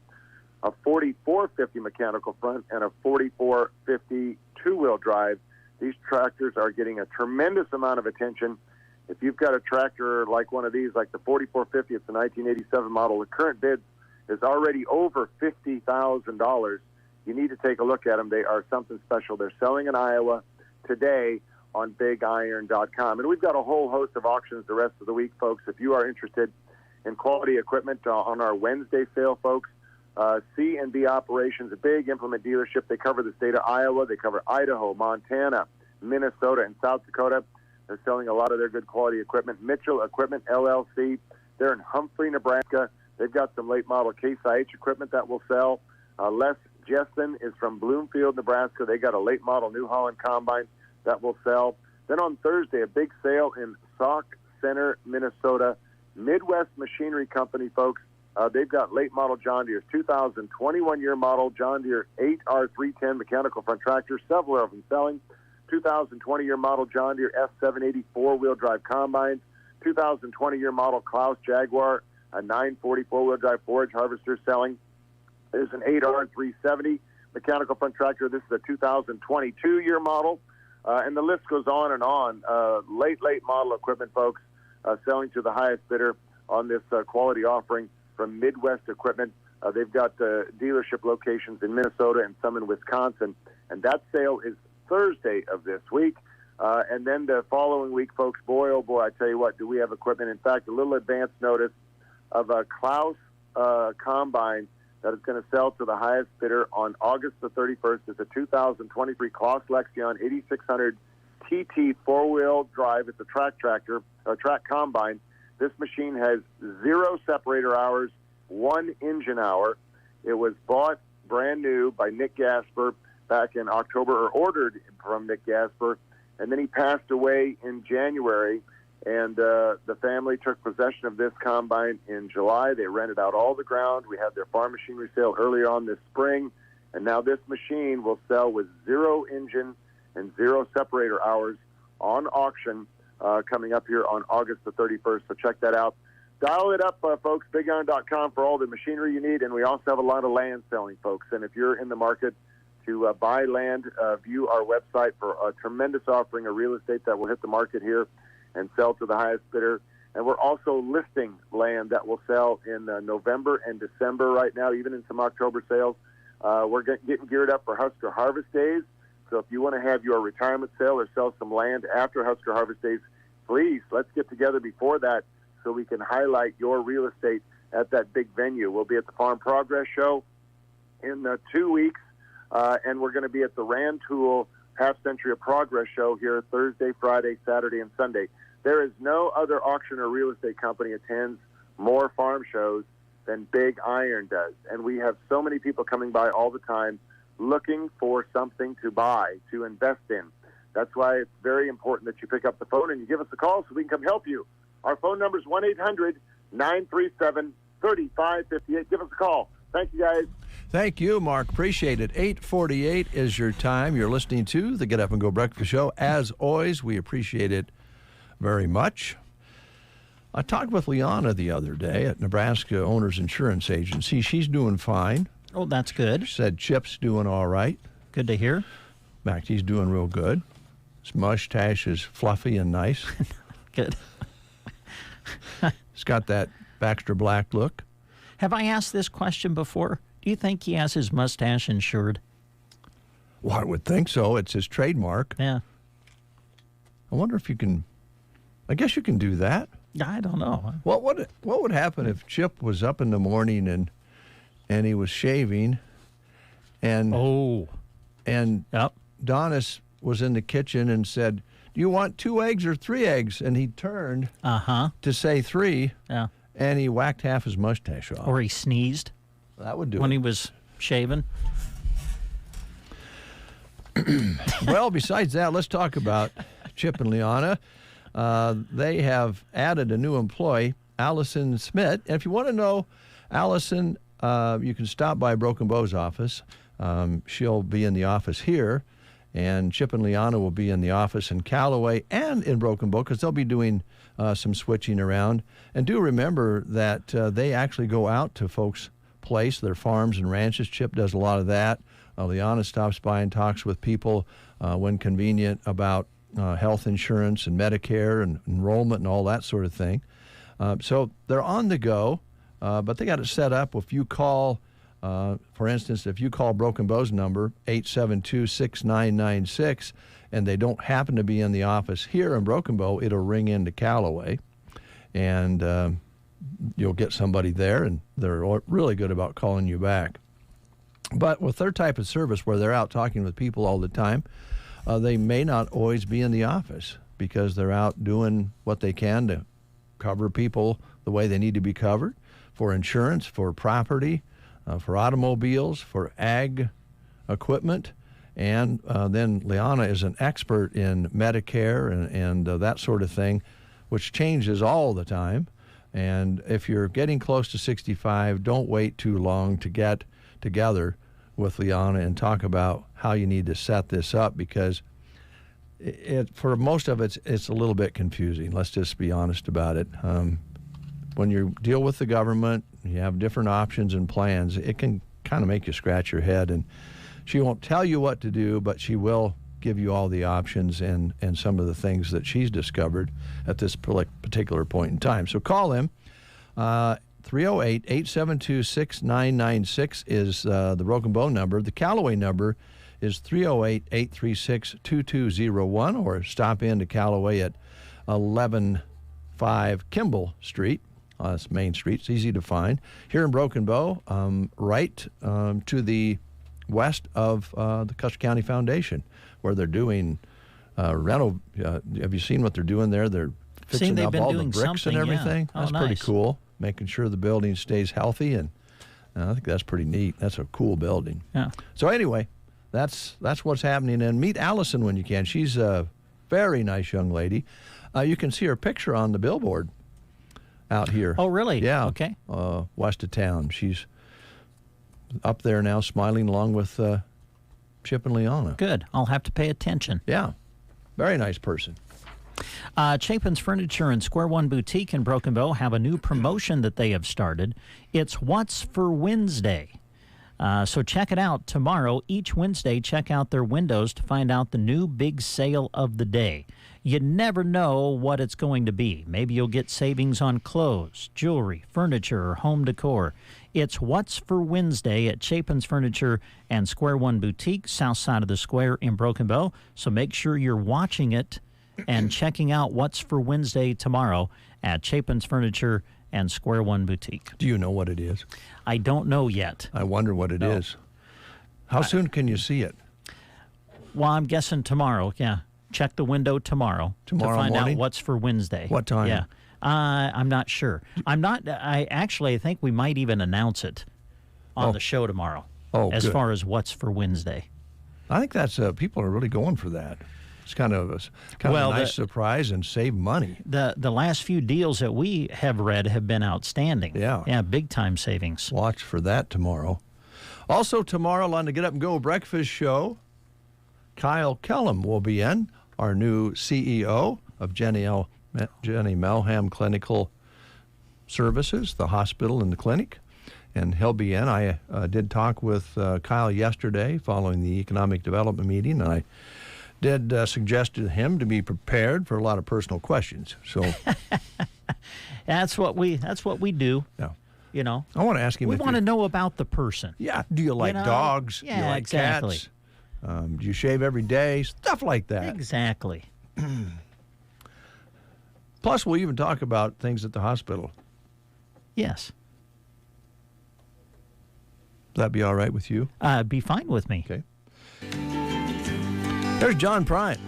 a 4450 mechanical front, and a 4450 two-wheel drive. These tractors are getting a tremendous amount of attention. If you've got a tractor like one of these, like the 4450, it's a 1987 model, the current bid is already over $50,000. You need to take a look at them. They are something special. They're selling in Iowa today on bigiron.com. And we've got a whole host of auctions the rest of the week, folks. If you are interested in quality equipment on our Wednesday sale, folks, C&B Operations, a big implement dealership. They cover the state of Iowa. They cover Idaho, Montana, Minnesota, and South Dakota. They're selling a lot of their good quality equipment. Mitchell Equipment, LLC. They're in Humphrey, Nebraska. They've got some late model Case IH equipment that will sell. Les Jessen is from Bloomfield, Nebraska. They got a late model New Holland combine that will sell. Then on Thursday, a big sale in Sauk Center, Minnesota. Midwest Machinery Company, folks. They've got late model John Deere's 2021 year model John Deere 8R310 mechanical front tractor, several of them selling. 2020 year model John Deere S780 four-wheel drive combines. 2020 year model Klaus Jaguar, a 940 four-wheel drive forage harvester selling. There's an 8R370 mechanical front tractor. This is a 2022 year model. And the list goes on and on. Late model equipment, folks, selling to the highest bidder on this quality offering from Midwest Equipment. They've got dealership locations in Minnesota and some in Wisconsin. And that sale is Thursday of this week. And then the following week, folks, boy, oh boy, I tell you what, do we have equipment. In fact, a little advance notice of a Klaus combine that is going to sell to the highest bidder on August the 31st. It's a 2023 Klaus Lexion 8600 TT four-wheel drive. It's a track tractor, a track combine. This machine has 0 separator hours, 1 engine hour. It was bought brand new by Nick Gasper back in October, or ordered from Nick Gasper, and then he passed away in January. And the family took possession of this combine in July. They rented out all the ground. We had their farm machinery sale earlier on this spring. And now this machine will sell with 0 engine and 0 separator hours on auction coming up here on August the 31st. So check that out. Dial it up, folks, bigiron.com for all the machinery you need. And we also have a lot of land selling, folks. And if you're in the market to buy land, view our website for a tremendous offering of real estate that will hit the market here and sell to the highest bidder. And we're also listing land that will sell in November and December right now, even in some October sales. We're getting geared up for Husker Harvest Days. So if you want to have your retirement sale or sell some land after Husker Harvest Days, please, let's get together before that so we can highlight your real estate at that big venue. We'll be at the Farm Progress Show in 2 weeks, and we're going to be at the Rantoul Half Century of Progress Show here Thursday, Friday, Saturday, and Sunday. There is no other auction or real estate company attends more farm shows than Big Iron does. And we have so many people coming by all the time looking for something to buy, to invest in. That's why it's very important that you pick up the phone and you give us a call so we can come help you. Our phone number is 1-800-937-3558. Give us a call. Thank you, guys. Thank you, Mark. Appreciate it. 8:48 is your time. You're listening to the Get Up and Go Breakfast Show. As always, we appreciate it very much. I talked with Liana the other day at Nebraska Owners Insurance Agency. She's doing fine. Oh, that's good. She said Chip's doing all right. Good to hear. In fact, he's doing real good. His mustache is fluffy and nice. Good. He's got that Baxter Black look. Have I asked this question before? Do you think he has his mustache insured? Well, I would think so. It's his trademark. Yeah. I wonder if you can... I guess you can do that. I don't know. What would happen if Chip was up in the morning and he was shaving and Donis was in the kitchen and said, "Do you want 2 eggs or 3 eggs?" And he turned to say 3. Yeah. And he whacked half his mustache off. Or he sneezed. That would do when it. he was shaving. Well, besides that, let's talk about Chip and Liana. They have added a new employee, Allison Smith. And if you want to know Allison, you can stop by Broken Bow's office. She'll be in the office here, and Chip and Liana will be in the office in Callaway and in Broken Bow because they'll be doing some switching around. And do remember that they actually go out to folks' place, their farms and ranches. Chip does a lot of that. Liana stops by and talks with people when convenient about health insurance and Medicare and enrollment and all that sort of thing. So they're on the go, but they got it set up. If you call, for instance, if you call Broken Bow's number, 872-6996, and they don't happen to be in the office here in Broken Bow, it'll ring into Callaway, and you'll get somebody there, and they're really good about calling you back. But with their type of service where they're out talking with people all the time, they may not always be in the office because they're out doing what they can to cover people the way they need to be covered for insurance, for property, for automobiles, for ag equipment. And then Liana is an expert in Medicare and that sort of thing, which changes all the time. And if you're getting close to 65, don't wait too long to get together with Liana and talk about how you need to set this up, because for most of it's a little bit confusing. Let's just be honest about it. When you deal with the government, you have different options and plans. It can kind of make you scratch your head, and she won't tell you what to do, but she will give you all the options and some of the things that she's discovered at this particular point in time. So call him. 308-872-6996 is the Broken Bow number. The Callaway number is 308-836-2201, or stop in to Callaway at 115 Kimball Street. That's Main Street. It's easy to find. Here in Broken Bow, right to the west of the Custer County Foundation, where they're doing rental. Have you seen what they're doing there? They're fixing up all the bricks and everything. Yeah. That's pretty cool. Making sure the building stays healthy, and I think that's pretty neat. That's a cool building. Yeah. So anyway, that's what's happening. And meet Allison when you can. She's a very nice young lady. You can see her picture on the billboard out here. Oh, really? Yeah. Okay. West of town. She's up there now, smiling along with Chip and Liana. Good. I'll have to pay attention. Yeah. Very nice person. Chapin's Furniture and Square One Boutique in Broken Bow have a new promotion that they have started. It's What's for Wednesday. So check it out tomorrow. Each Wednesday, check out their windows to find out the new big sale of the day. You never know what it's going to be. Maybe you'll get savings on clothes, jewelry, furniture, or home decor. It's What's for Wednesday at Chapin's Furniture and Square One Boutique, south side of the square in Broken Bow. So make sure you're watching it and checking out what's for Wednesday tomorrow at Chapin's Furniture and Square One Boutique. Do you know what it is? I don't know yet. I wonder what it is. How soon can you see it? Well, I'm guessing tomorrow, yeah. Check the window tomorrow to find morning? out what's for Wednesday. What time? Yeah. I'm not sure. I think we might even announce it on the show tomorrow. As good. far as what's for Wednesday. I think that's people are really going for that. It's kind of a nice surprise and save money. The last few deals that we have read have been outstanding. Yeah, big time savings. Watch for that tomorrow. Also tomorrow on the Get Up and Go Breakfast Show, Kyle Kellum will be in, our new CEO of Jenny Melham Clinical Services, the hospital and the clinic. And he'll be in. I did talk with Kyle yesterday following the economic development meeting, and I did suggest to him to be prepared for a lot of personal questions. So that's what we do. Yeah. You know, I want to ask him. We want to know about the person. Yeah. Do you like dogs? Yeah, do you like exactly. cats? Do you shave every day? Stuff like that. Exactly. Plus, we'll even talk about things at the hospital. Yes. Would that be all right with you? Be fine with me. Okay. There's John Prine.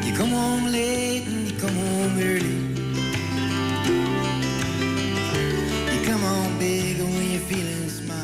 You come home late and you come home early. You come home big when you're feeling small.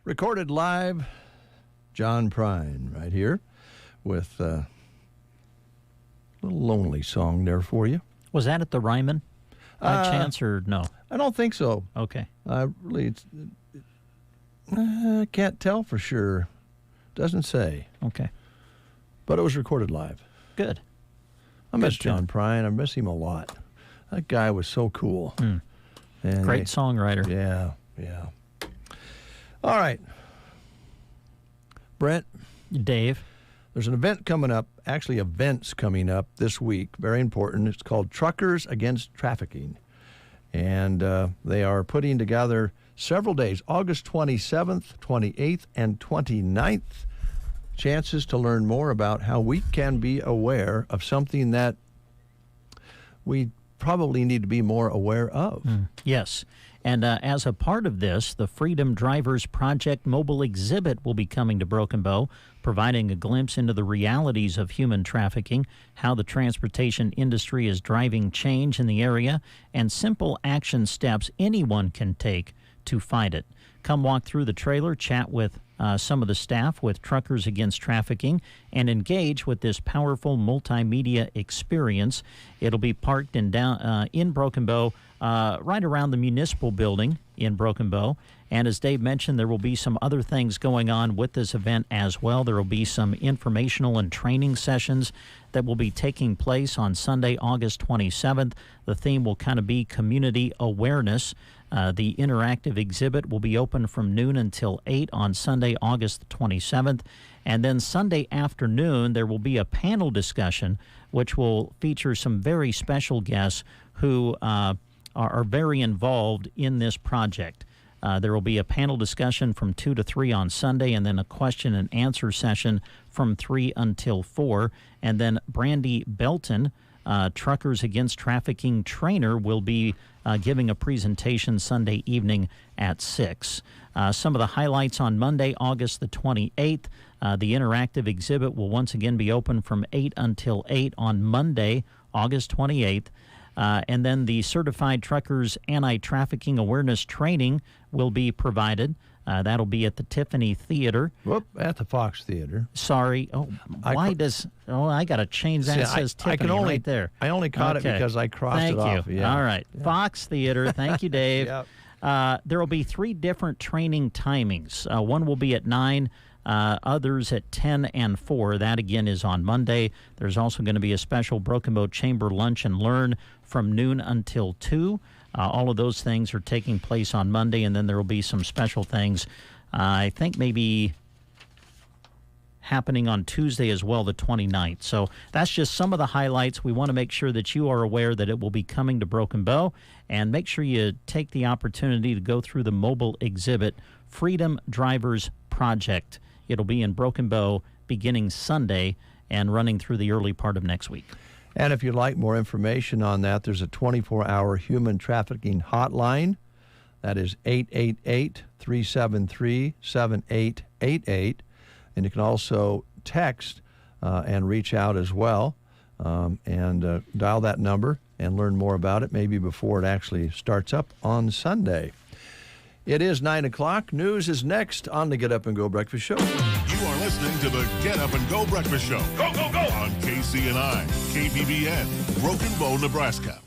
Recorded live, John Prine right here with a little lonely song there for you. Was that at the Ryman by chance or no? I don't think so. Okay. Really, I can't tell for sure. Doesn't say. Okay. But it was recorded live. Good. I miss John Prine. I miss him a lot. That guy was so cool. And great songwriter. Yeah. All right. Brent. Dave. There's an event coming up, actually events coming up this week, very important. It's called Truckers Against Trafficking. And they are putting together several days, August 27th, 28th, and 29th, chances to learn more about how we can be aware of something that we probably need to be more aware of. Yes. And as a part of this, the Freedom Drivers Project mobile exhibit will be coming to Broken Bow, providing a glimpse into the realities of human trafficking, how the transportation industry is driving change in the area, and simple action steps anyone can take to fight it. Come walk through the trailer, chat with some of the staff with Truckers Against Trafficking, and engage with this powerful multimedia experience. It'll be parked in Broken Bow, right around the municipal building in Broken Bow. And as Dave mentioned, there will be some other things going on with this event as well. There will be some informational and training sessions that will be taking place on Sunday, August 27th. The theme will kind of be community awareness. The interactive exhibit will be open from noon until 8 on Sunday, August 27th. And then Sunday afternoon, there will be a panel discussion, which will feature some very special guests who are very involved in this project. There will be a panel discussion from 2 to 3 on Sunday, and then a question and answer session from 3 until 4. And then Brandy Belton, Truckers Against Trafficking trainer, will be giving a presentation Sunday evening at 6. Some of the highlights on Monday, August the 28th. The interactive exhibit will once again be open from 8 until 8 on Monday, August 28th. And then the Certified Truckers Anti-Trafficking Awareness Training will be provided. That'll be at the Tiffany Theater. At the Fox Theater. Sorry. I got to change that. It says Tiffany right there. I only caught it because I crossed it off. Thank you. All right. Yeah. Fox Theater. Thank you, Dave. There will be 3 different training timings. One will be at 9. Others at 10 and 4. That, again, is on Monday. There's also going to be a special Broken Bow Chamber Lunch and Learn from noon until 2. All of those things are taking place on Monday, and then there will be some special things, I think maybe happening on Tuesday as well, the 29th. So that's just some of the highlights. We want to make sure that you are aware that it will be coming to Broken Bow, and make sure you take the opportunity to go through the mobile exhibit, Freedom Drivers Project. It'll be in Broken Bow beginning Sunday and running through the early part of next week. And if you'd like more information on that, there's a 24-hour human trafficking hotline. That is 888-373-7888. And you can also text and reach out as well and dial that number and learn more about it, maybe before it actually starts up on Sunday. It is 9 o'clock. News is next on the Get Up and Go Breakfast Show. You are listening to the Get Up and Go Breakfast Show. Go, go, go! On KCNI, KBBN, Broken Bow, Nebraska.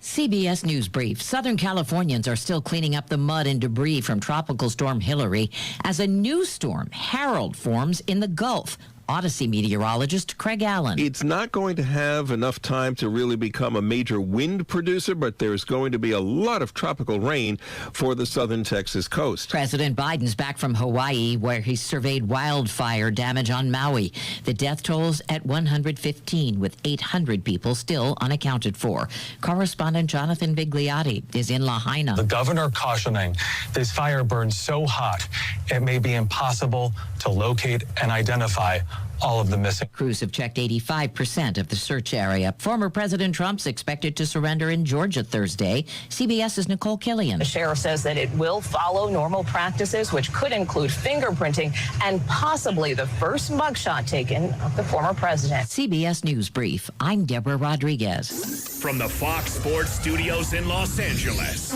CBS News Brief. Southern Californians are still cleaning up the mud and debris from Tropical Storm Hillary as a new storm, Harold, forms in the Gulf. Odyssey meteorologist Craig Allen. It's not going to have enough time to really become a major wind producer, but there's going to be a lot of tropical rain for the southern Texas coast. President Biden's back from Hawaii, where he surveyed wildfire damage on Maui. The death tolls at 115, with 800 people still unaccounted for. Correspondent Jonathan Vigliotti is in Lahaina. The governor cautioning this fire burns so hot it may be impossible to locate and identify all of the missing. Crews have checked 85% of the search area. Former President Trump's expected to surrender in Georgia Thursday. CBS's Nicole Killian. The sheriff says that it will follow normal practices, which could include fingerprinting and possibly the first mugshot taken of the former president. CBS News Brief. I'm Deborah Rodriguez. From the Fox Sports Studios in Los Angeles,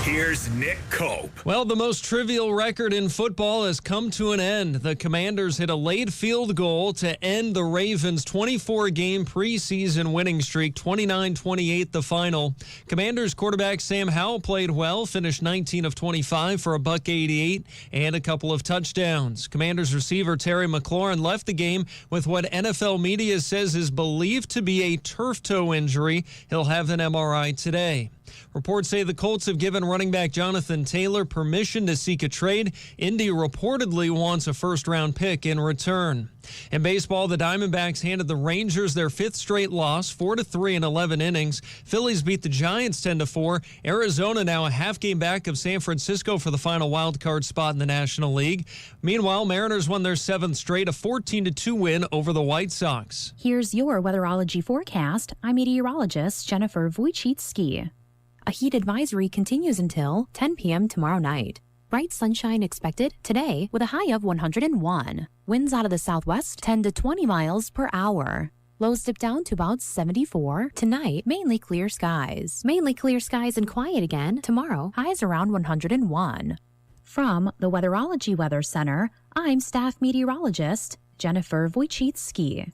Here's Nick Cope. Well, the most trivial record in football has come to an end. The Commanders hit a late field goal to end the Ravens' 24-game preseason winning streak, 29-28 the final. Commanders quarterback Sam Howell played well, finished 19 of 25 for $188 and a couple of touchdowns. Commanders receiver Terry McLaurin left the game with what NFL media says is believed to be a turf toe injury. He'll have an MRI today. Reports say the Colts have given running back Jonathan Taylor permission to seek a trade. Indy reportedly wants a first-round pick in return. In baseball, the Diamondbacks handed the Rangers their fifth straight loss, 4-3 in 11 innings. Phillies beat the Giants 10-4. Arizona now a half game back of San Francisco for the final wild card spot in the National League. Meanwhile, Mariners won their seventh straight, a 14-2 win over the White Sox. Here's your weatherology forecast. I'm meteorologist Jennifer Wojcicki. A heat advisory continues until 10 p.m. tomorrow night. Bright sunshine expected today with a high of 101. Winds out of the southwest 10 to 20 miles per hour. Lows dip down to about 74. Tonight, mainly clear skies. Mainly clear skies and quiet again. Tomorrow, highs around 101. From the Weatherology Weather Center, I'm staff meteorologist Jennifer Wojcicki.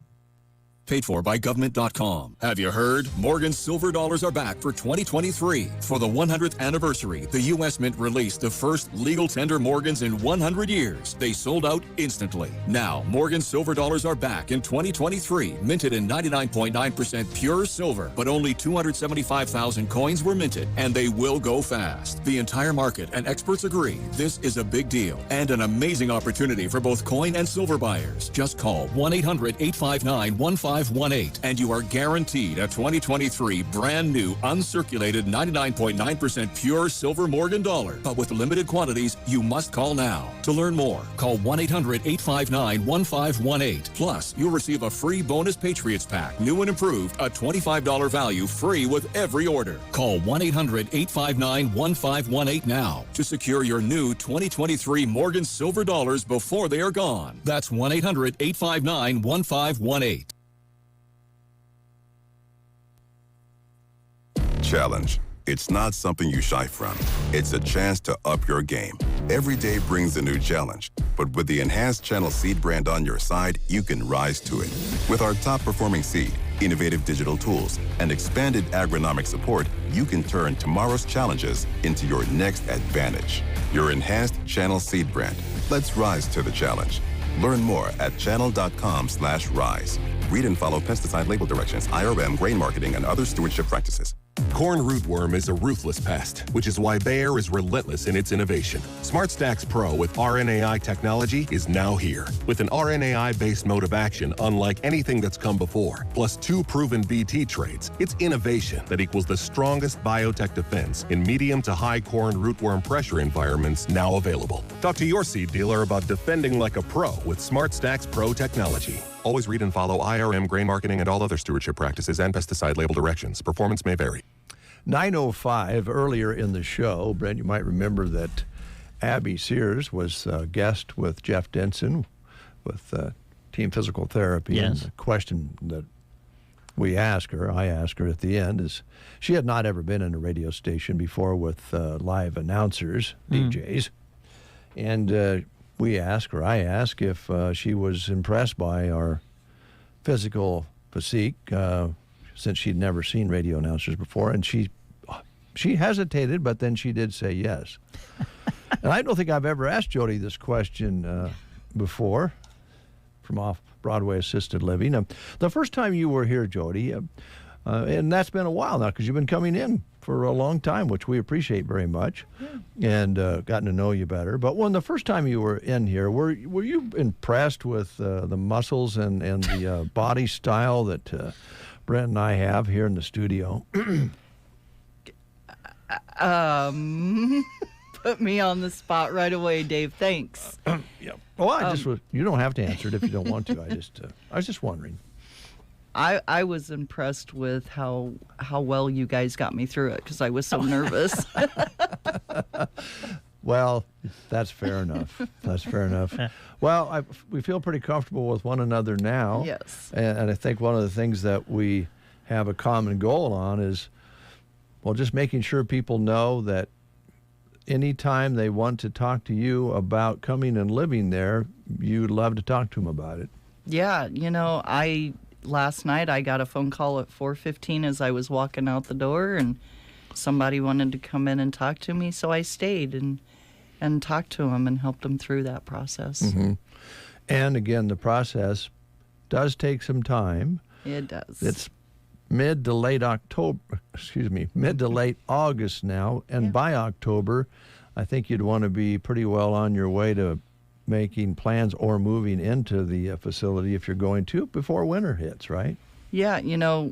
Paid for by government.com. Have you heard? Morgan's silver dollars are back for 2023. For the 100th anniversary, the U.S. Mint released the first legal tender Morgans in 100 years. They sold out instantly. Now, Morgan's silver dollars are back in 2023, minted in 99.9% pure silver, but only 275,000 coins were minted, and they will go fast. The entire market and experts agree this is a big deal and an amazing opportunity for both coin and silver buyers. Just call 1-800-859-1518 and you are guaranteed a 2023 brand new uncirculated 99.9% pure silver Morgan dollar. But with limited quantities, you must call now. To learn more, call 1-800-859-1518. Plus, you'll receive a free bonus Patriots pack, new and improved, a $25 value free with every order. Call 1-800-859-1518 now to secure your new 2023 Morgan silver dollars before they are gone. That's 1-800-859-1518. Challenge. It's not something you shy from. It's a chance to up your game. Every day brings a new challenge, but with the enhanced Channel Seed brand on your side, you can rise to it. With our top-performing seed, innovative digital tools, and expanded agronomic support, you can turn tomorrow's challenges into your next advantage. Your enhanced Channel Seed brand. Let's rise to the challenge. Learn more at channel.com/rise. Read and follow pesticide label directions, IRM, grain marketing, and other stewardship practices. Corn rootworm is a ruthless pest, which is why Bayer is relentless in its innovation. SmartStax Pro with RNAi technology is now here. With an RNAi-based mode of action unlike anything that's come before, plus 2 proven BT traits, it's innovation that equals the strongest biotech defense in medium to high corn rootworm pressure environments now available. Talk to your seed dealer about defending like a pro with SmartStax Pro technology. Always read and follow IRM, grain marketing, and all other stewardship practices and pesticide label directions. Performance may vary. 9:05 earlier in the show, Brent, you might remember that Abby Sears was a guest with Jeff Denson with Team Physical Therapy. Yes. And the question that I asked her at the end is, she had not ever been in a radio station before with live announcers, DJs. And I asked if she was impressed by our physical physique, since she'd never seen radio announcers before, and she hesitated, but then she did say yes. And I don't think I've ever asked Jody this question before from off-Broadway Assisted Living. The first time you were here, Jody, and that's been a while now because you've been coming in for a long time, which we appreciate very much, and gotten to know you better. But when the first time you were in here, were you impressed with the muscles and the body style that Brent and I have here in the studio? Put me on the spot right away, Dave. Thanks. Yeah. Well, you don't have to answer it if you don't want to. I was just wondering. I was impressed with how well you guys got me through it because I was so nervous. Well, that's fair enough. Well, we feel pretty comfortable with one another now. Yes. And I think one of the things that we have a common goal on is, well, just making sure people know that anytime they want to talk to you about coming and living there, you'd love to talk to them about it. Yeah, last night I got a phone call at 4:15 as I was walking out the door, and somebody wanted to come in and talk to me, so I stayed and talked to them and helped them through that process. Mm-hmm. And again, the process does take some time. It does. It's mid to late August now, and by October, I think you'd want to be pretty well on your way to making plans or moving into the facility if you're going to before winter hits, right? Yeah,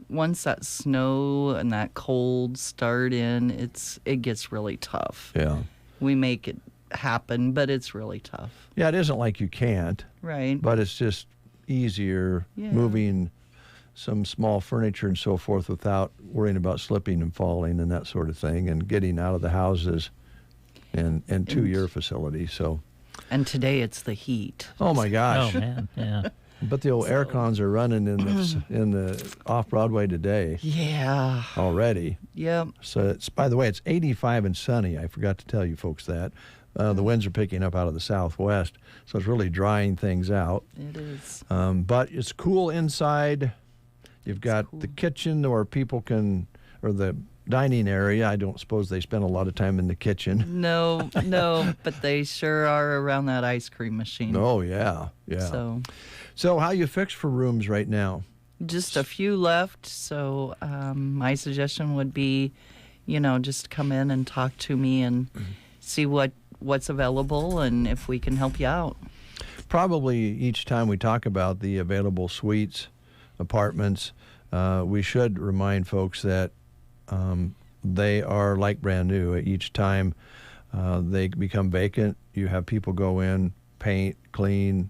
once that snow and that cold start in, it gets really tough. Yeah. We make it happen, but it's really tough. Yeah, it isn't like you can't. Right. But it's just easier moving some small furniture and so forth without worrying about slipping and falling and that sort of thing, and getting out of the houses and to your facility. So. And today it's the heat. Oh my gosh! Oh man, yeah. But the old air cons are running in the off Broadway today. Yeah. Already. Yep. So by the way, it's 85 and sunny. I forgot to tell you folks that. The winds are picking up out of the southwest, so it's really drying things out. It is. But it's cool inside. You've got the kitchen where people can, or the dining area. I don't suppose they spend a lot of time in the kitchen. No, but they sure are around that ice cream machine. Oh, yeah. So how you fixed for rooms right now? Just a few left, so my suggestion would be, just come in and talk to me and see what's available and if we can help you out. Probably each time we talk about the available suites, apartments, we should remind folks that they are like brand new. Each time they become vacant, you have people go in, paint, clean,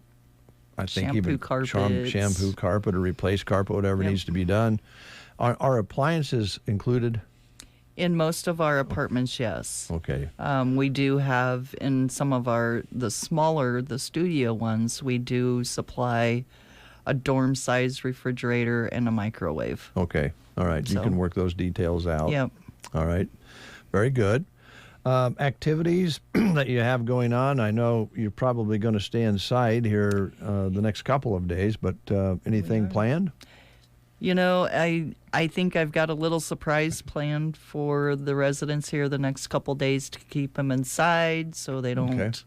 I think shampoo even shampoo carpet or replace carpet, whatever needs to be done. Are appliances included? In most of our apartments, yes. Okay. We do have in some of the studio ones, we do supply a dorm-sized refrigerator and a microwave. Okay. All right. You can work those details out. Yep. All right. Very good. Activities that you have going on. I know you're probably going to stay inside here the next couple of days, but anything planned? I think I've got a little surprise planned for the residents here the next couple days to keep them inside so they don't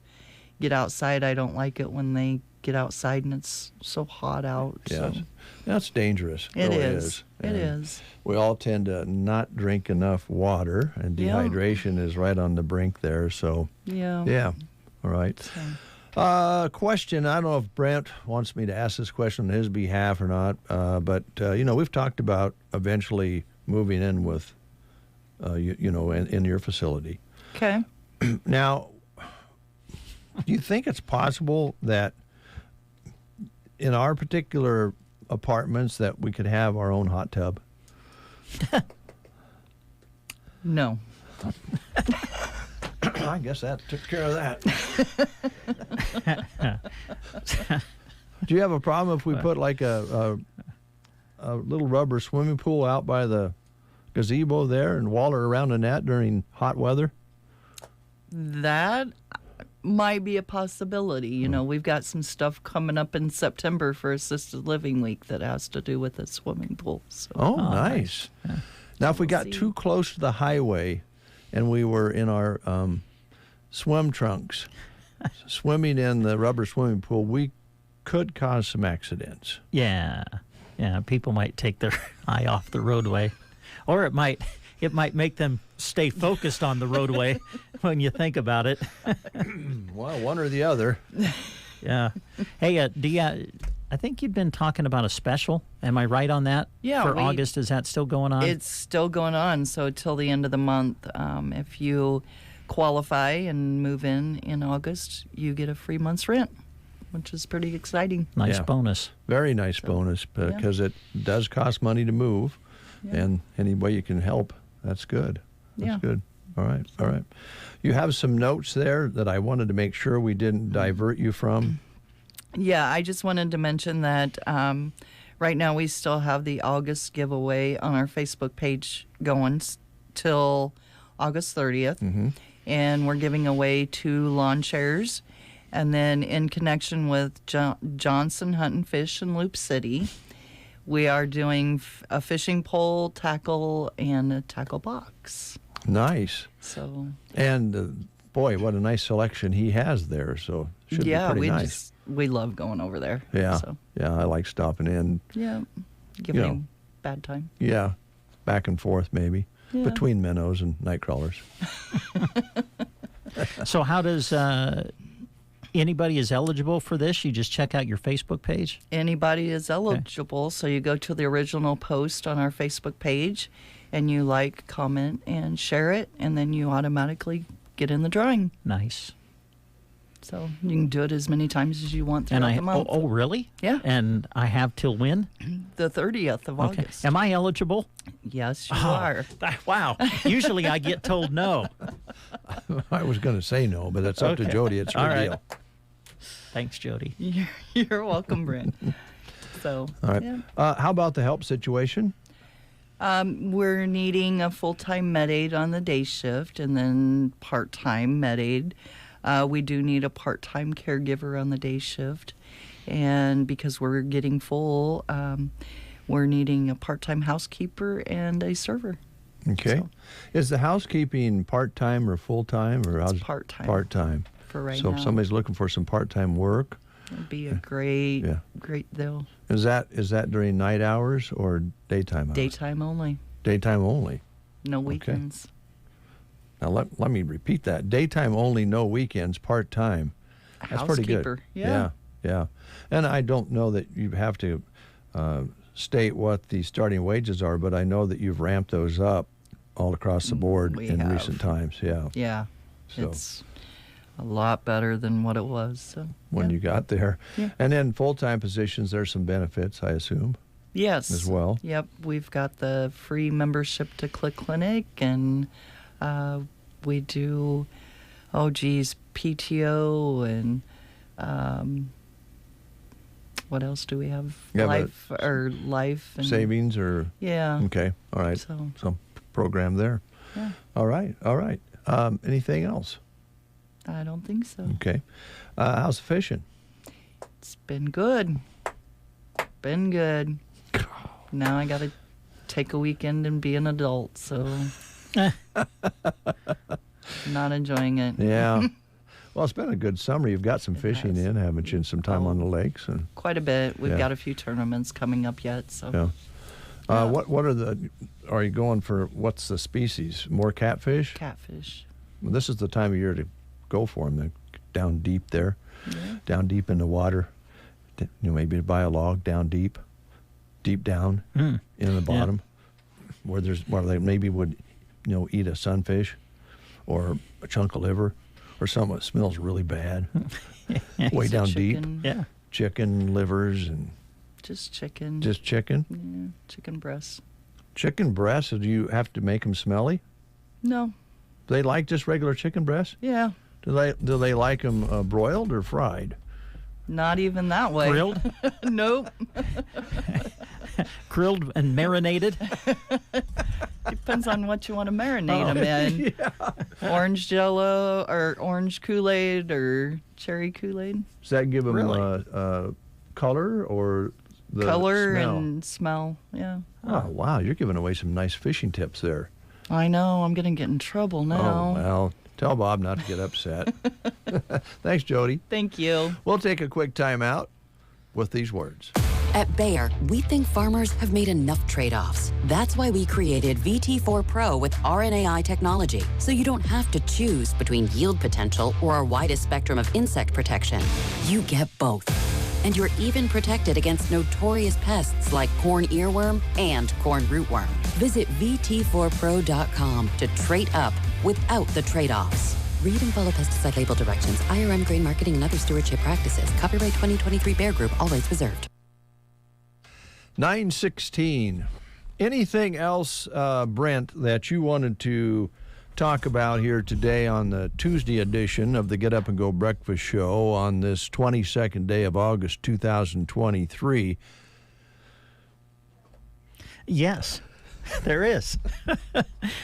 get outside. I don't like it when they get outside and it's so hot out. Yes. So. That's dangerous. It really is. It is. We all tend to not drink enough water, and dehydration is right on the brink there. So, yeah. All right. Question. I don't know if Brent wants me to ask this question on his behalf or not, but, we've talked about eventually moving in with, in your facility. Okay. Now, do you think it's possible that in our particular apartments that we could have our own hot tub? No. I guess that took care of that. Do you have a problem if we put like a little rubber swimming pool out by the gazebo there and waller around in that during hot weather? That might be a possibility. We've got some stuff coming up in September for Assisted Living Week that has to do with the swimming pool. So. Oh, nice. Yeah. Now, if we got too close to the highway and we were in our swim trunks swimming in the rubber swimming pool, we could cause some accidents. Yeah. People might take their eye off the roadway, or it might make them stay focused on the roadway when you think about it. Well, one or the other. Yeah. Hey, Dee, I think you've been talking about a special. Am I right on that? Yeah. For August, is that still going on? It's still going on. So till the end of the month, if you qualify and move in August, you get a free month's rent, which is pretty exciting. Nice bonus. Very nice bonus, because it does cost money to move, and any way you can help, that's good. That's good. All right. You have some notes there that I wanted to make sure we didn't divert you from. Yeah, I just wanted to mention that right now we still have the August giveaway on our Facebook page going till August 30th. and we're giving away 2 lawn chairs. And then in connection with Johnson Hunt and Fish in Loop City, we are doing a fishing pole, tackle, and a tackle box. Nice. So. And boy, what a nice selection he has there. So should be pretty nice. We love going over there. Yeah. So. Yeah, I like stopping in. Yeah. Giving him bad time. Yeah. Back and forth maybe. Yeah. Between minnows and night crawlers. So how does anybody is eligible for this? You just check out your Facebook page? Anybody is eligible. So you go to the original post on our Facebook page and you like, comment, and share it, and then you automatically get in the drawing. Nice. So you can do it as many times as you want throughout the month. Oh, really? Yeah. And I have till when? The 30th of August. Am I eligible? Yes, you are. Wow. Usually I get told no. I was going to say no, but that's up to Jody. It's her deal. Thanks, Jody. You're welcome, Brent. So, all right. Yeah. How about the help situation? We're needing a full-time med aid on the day shift and then part-time med aid. We do need a part-time caregiver on the day shift. And because we're getting full, we're needing a part-time housekeeper and a server. Okay. So. Is the housekeeping part-time or full-time? Or it's part-time. Part-time. For right now. So if somebody's looking for some part-time work, it'd be a great deal. Is that during night hours or daytime hours? Daytime only. Daytime only. No weekends. Okay. Now let me repeat that. Daytime only, no weekends, part-time. That's pretty good. Yeah. Yeah. And I don't know that you have to state what the starting wages are, but I know that you've ramped those up all across the board in recent times. Yeah. Yeah. So. It's a lot better than what it was. So, when you got there. Yeah. And then full-time positions, there's some benefits, I assume. Yes. As well. Yep. We've got the free membership to Click Clinic, and we do, PTO, and what else do we have? Life and savings or yeah. Okay. All right. So some program there. Yeah. All right. Anything else? I don't think so. Okay. How's the fishing? It's been good. Now I got to take a weekend and be an adult, so not enjoying it. Yeah. Well, it's been a good summer. You've got some fishing in, haven't you? And some time on the lakes and quite a bit. We've got a few tournaments coming up yet. So. Yeah. What are you going for? What's the species? More catfish? Catfish. Well, this is the time of year to go for them. They're down deep there, down deep in the water. Maybe to buy a log down deep down in the bottom, where they maybe would, eat a sunfish, or a chunk of liver, or something that smells really bad, way down deep. Yeah. Chicken livers and. Just chicken. Just chicken? Yeah, chicken breasts. Chicken breasts? Do you have to make them smelly? No. Do they like just regular chicken breasts? Yeah. Do they like them broiled or fried? Not even that way. Grilled? Nope. Grilled and marinated? Depends on what you want to marinate them in. Yeah. Orange Jello or orange Kool-Aid or cherry Kool-Aid. Does that give them color or the color smell? And smell? Yeah. Oh, wow. You're giving away some nice fishing tips there. I know. I'm going to get in trouble now. Oh, well, tell Bob not to get upset. Thanks, Jody. Thank you. We'll take a quick time out with these words. At Bayer, we think farmers have made enough trade-offs. That's why we created VT4 Pro with RNAi technology, so you don't have to choose between yield potential or our widest spectrum of insect protection. You get both. And you're even protected against notorious pests like corn earworm and corn rootworm. Visit VT4Pro.com to trade up without the trade-offs. Read and follow pesticide label directions, IRM grain marketing, and other stewardship practices. Copyright 2023 Bayer Group, all rights reserved. 9:16. Anything else, Brent, that you wanted to talk about here today on the Tuesday edition of the Get Up and Go Breakfast Show on this 22nd day of August 2023? Yes, there is.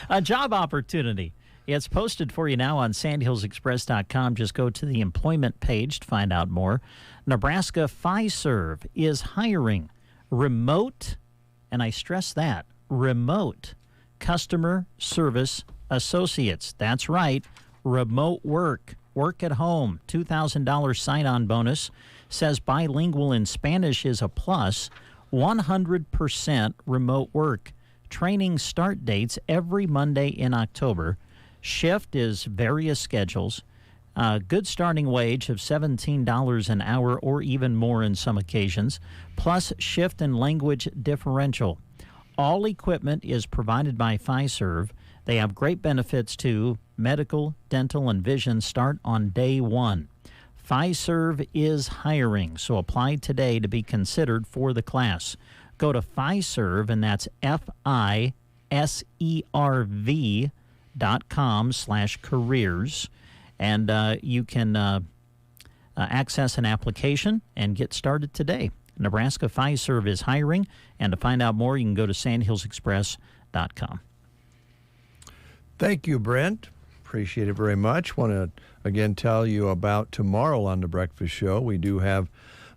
A job opportunity It's posted for you now on sandhillsexpress.com. Just go to the employment page to find out more. Nebraska Fiserv is hiring remote, and I stress that, remote customer service associates. That's right, remote work. Work at home, $2,000 sign-on bonus. Says bilingual in Spanish is a plus. 100% remote work. Training start dates every Monday in October. Shift is various schedules. Good starting wage of $17 an hour or even more in some occasions, plus shift and language differential. All equipment is provided by Fiserv. They have great benefits too. Medical, dental, and vision start on day one. Fiserv is hiring, so apply today to be considered for the class. Go to Fiserv, and that's FISERV.com/careers, and you can access an application and get started today. Nebraska Fiserv is hiring, and to find out more, you can go to sandhillsexpress.com. Thank you, Brent. Appreciate it very much. Want to again tell you about tomorrow on The Breakfast Show. We do have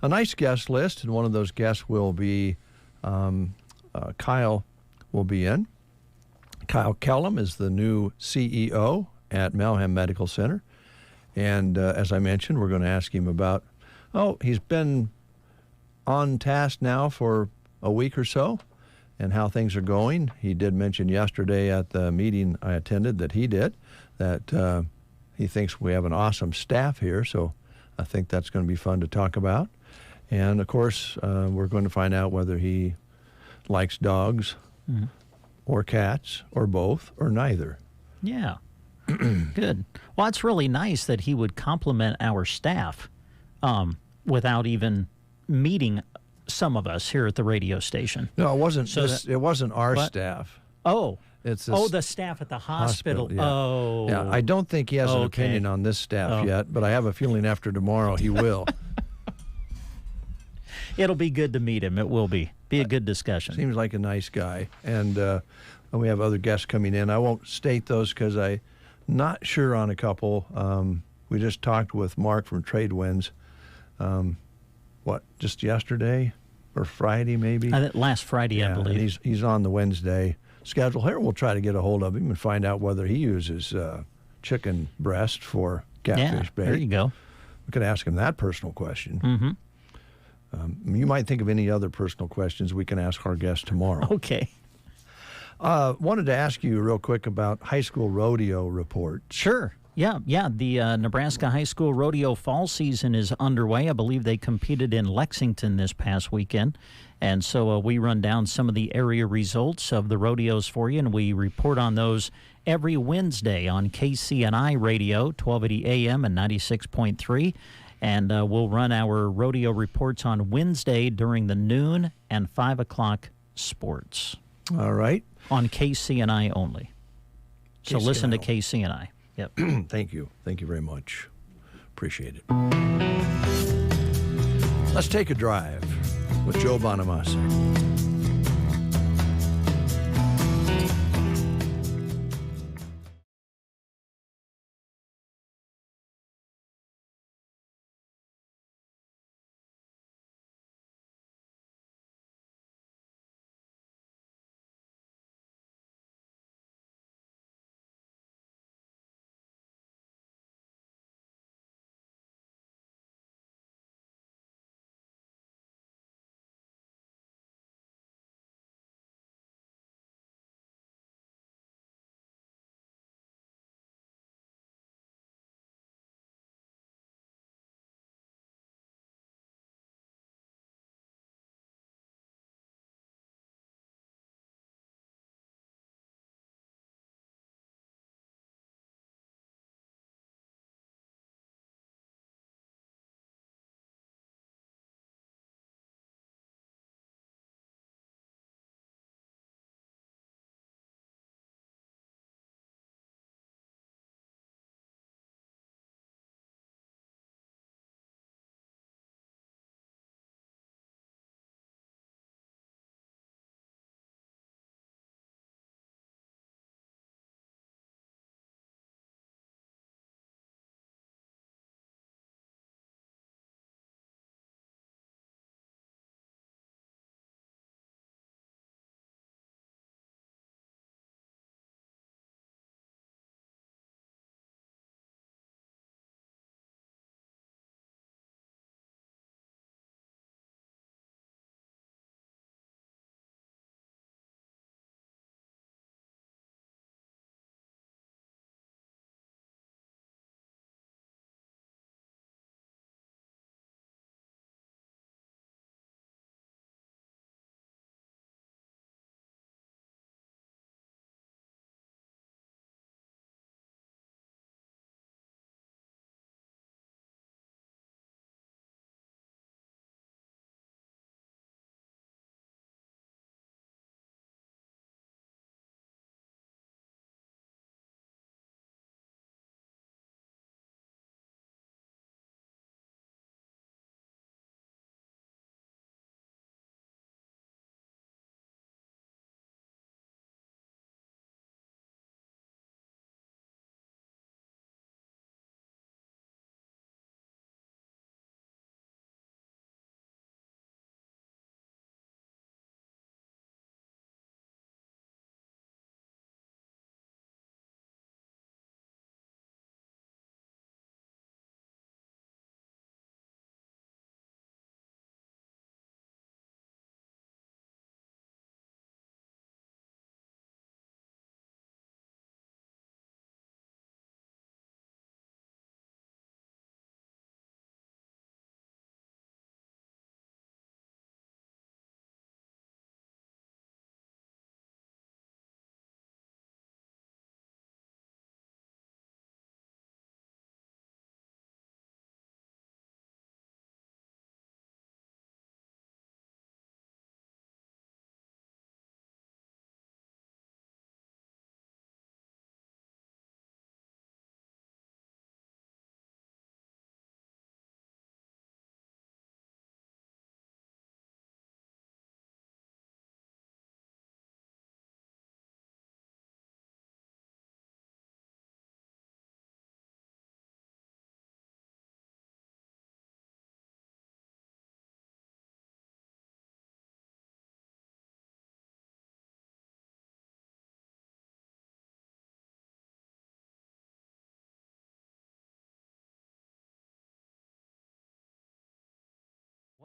a nice guest list, and one of those guests will be Kyle will be in. Kyle Kellum is the new CEO at Melham Medical Center. And as I mentioned, we're going to ask him about, he's been on task now for a week or so, and how things are going. He did mention yesterday at the meeting I attended that he thinks we have an awesome staff here, so I think that's going to be fun to talk about. And, of course, we're going to find out whether he likes dogs or cats or both or neither. Yeah. Good. Well, it's really nice that he would compliment our staff without even meeting some of us here at the radio station. No, it wasn't. It wasn't our staff. Oh, it's the staff at the hospital. Yeah. Oh, yeah. I don't think he has an opinion on this staff yet, but I have a feeling after tomorrow he will. It'll be good to meet him. It will be a good discussion. Seems like a nice guy, and we have other guests coming in. I won't state those because I'm not sure on a couple. We just talked with Mark from Tradewinds. Just yesterday or Friday maybe? Last Friday, I believe. And he's on the Wednesday schedule here. We'll try to get a hold of him and find out whether he uses chicken breast for catfish bait. There you go. We could ask him that personal question. Mm-hmm. You might think of any other personal questions we can ask our guest tomorrow. Okay. Wanted to ask you real quick about high school rodeo report. Sure. Yeah. The Nebraska High School Rodeo fall season is underway. I believe they competed in Lexington this past weekend. And so we run down some of the area results of the rodeos for you, and we report on those every Wednesday on KCNI Radio, 1280 AM and 96.3. And we'll run our rodeo reports on Wednesday during the noon and 5 o'clock sports. All right. On KCNI only. So KCNI. Listen to KCNI. Yep. Thank you. Thank you very much. Appreciate it. Let's take a drive with Joe Bonamassa.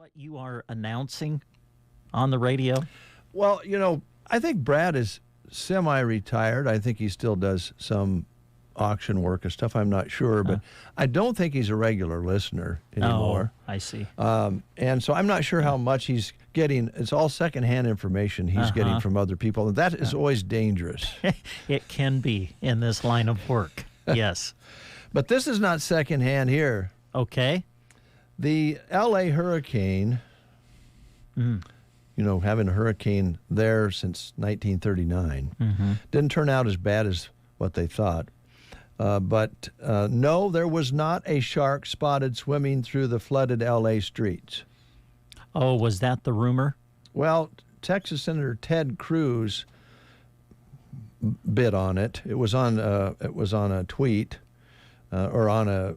What you are announcing on the radio? Well, I think Brad is semi-retired. I think he still does some auction work and stuff. I'm not sure, but I don't think he's a regular listener anymore. Oh, I see. And so I'm not sure how much he's getting. It's all secondhand information he's getting from other people. And that is always dangerous. It can be in this line of work. Yes. But this is not secondhand here. Okay. The L.A. hurricane, having a hurricane there since 1939, didn't turn out as bad as what they thought. But no, there was not a shark spotted swimming through the flooded L.A. streets. Oh, was that the rumor? Well, Texas Senator Ted Cruz bid on it. It was on a tweet or on a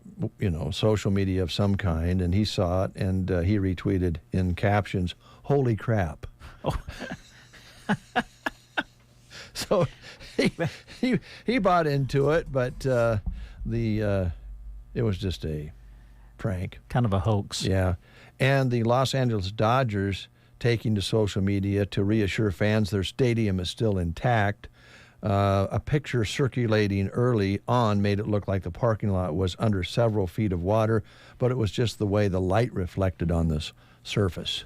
social media of some kind, and he saw it and he retweeted in captions, "Holy crap!" Oh. So he bought into it, but it was just a prank, kind of a hoax. Yeah, and the Los Angeles Dodgers taking to social media to reassure fans their stadium is still intact. A picture circulating early on made it look like the parking lot was under several feet of water, but it was just the way the light reflected on this surface.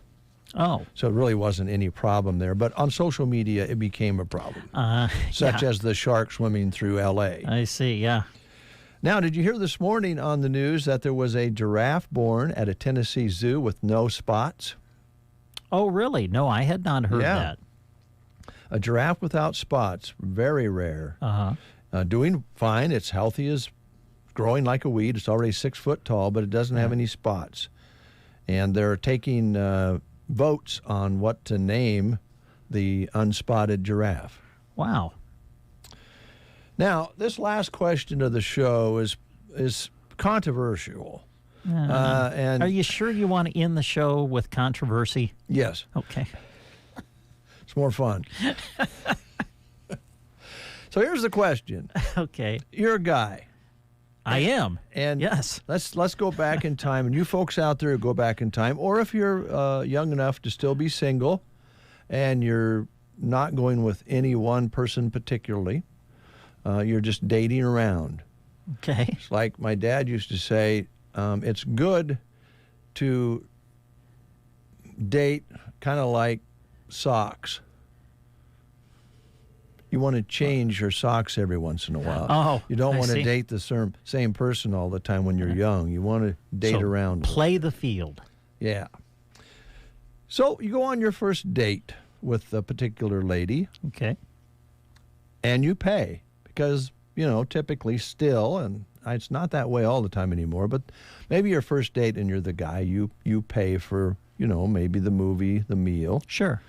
Oh. So it really wasn't any problem there. But on social media, it became a problem, such as the shark swimming through L.A. I see, yeah. Now, did you hear this morning on the news that there was a giraffe born at a Tennessee zoo with no spots? Oh, really? No, I had not heard that. A giraffe without spots, very rare. Doing fine. It's healthy as growing like a weed. It's already 6 foot tall, but it doesn't have any spots. And they're taking votes on what to name the unspotted giraffe. Wow. Now, this last question of the show is controversial. And are you sure you want to end the show with controversy? Yes. Okay. It's more fun. So here's the question. Okay. You're a guy. I am. And yes. Let's go back in time. And you folks out there go back in time. Or if you're young enough to still be single and you're not going with any one person particularly, you're just dating around. Okay. It's like my dad used to say, it's good to date kind of like socks. You want to change your socks every once in a while. Oh, you don't want to see. date the same person all the time when you're young. You want to date around. Play the field. Yeah. So you go on your first date with a particular lady. Okay. And you pay because, typically still, and it's not that way all the time anymore, but maybe your first date and you're the guy, you pay for, maybe the movie, the meal. Sure.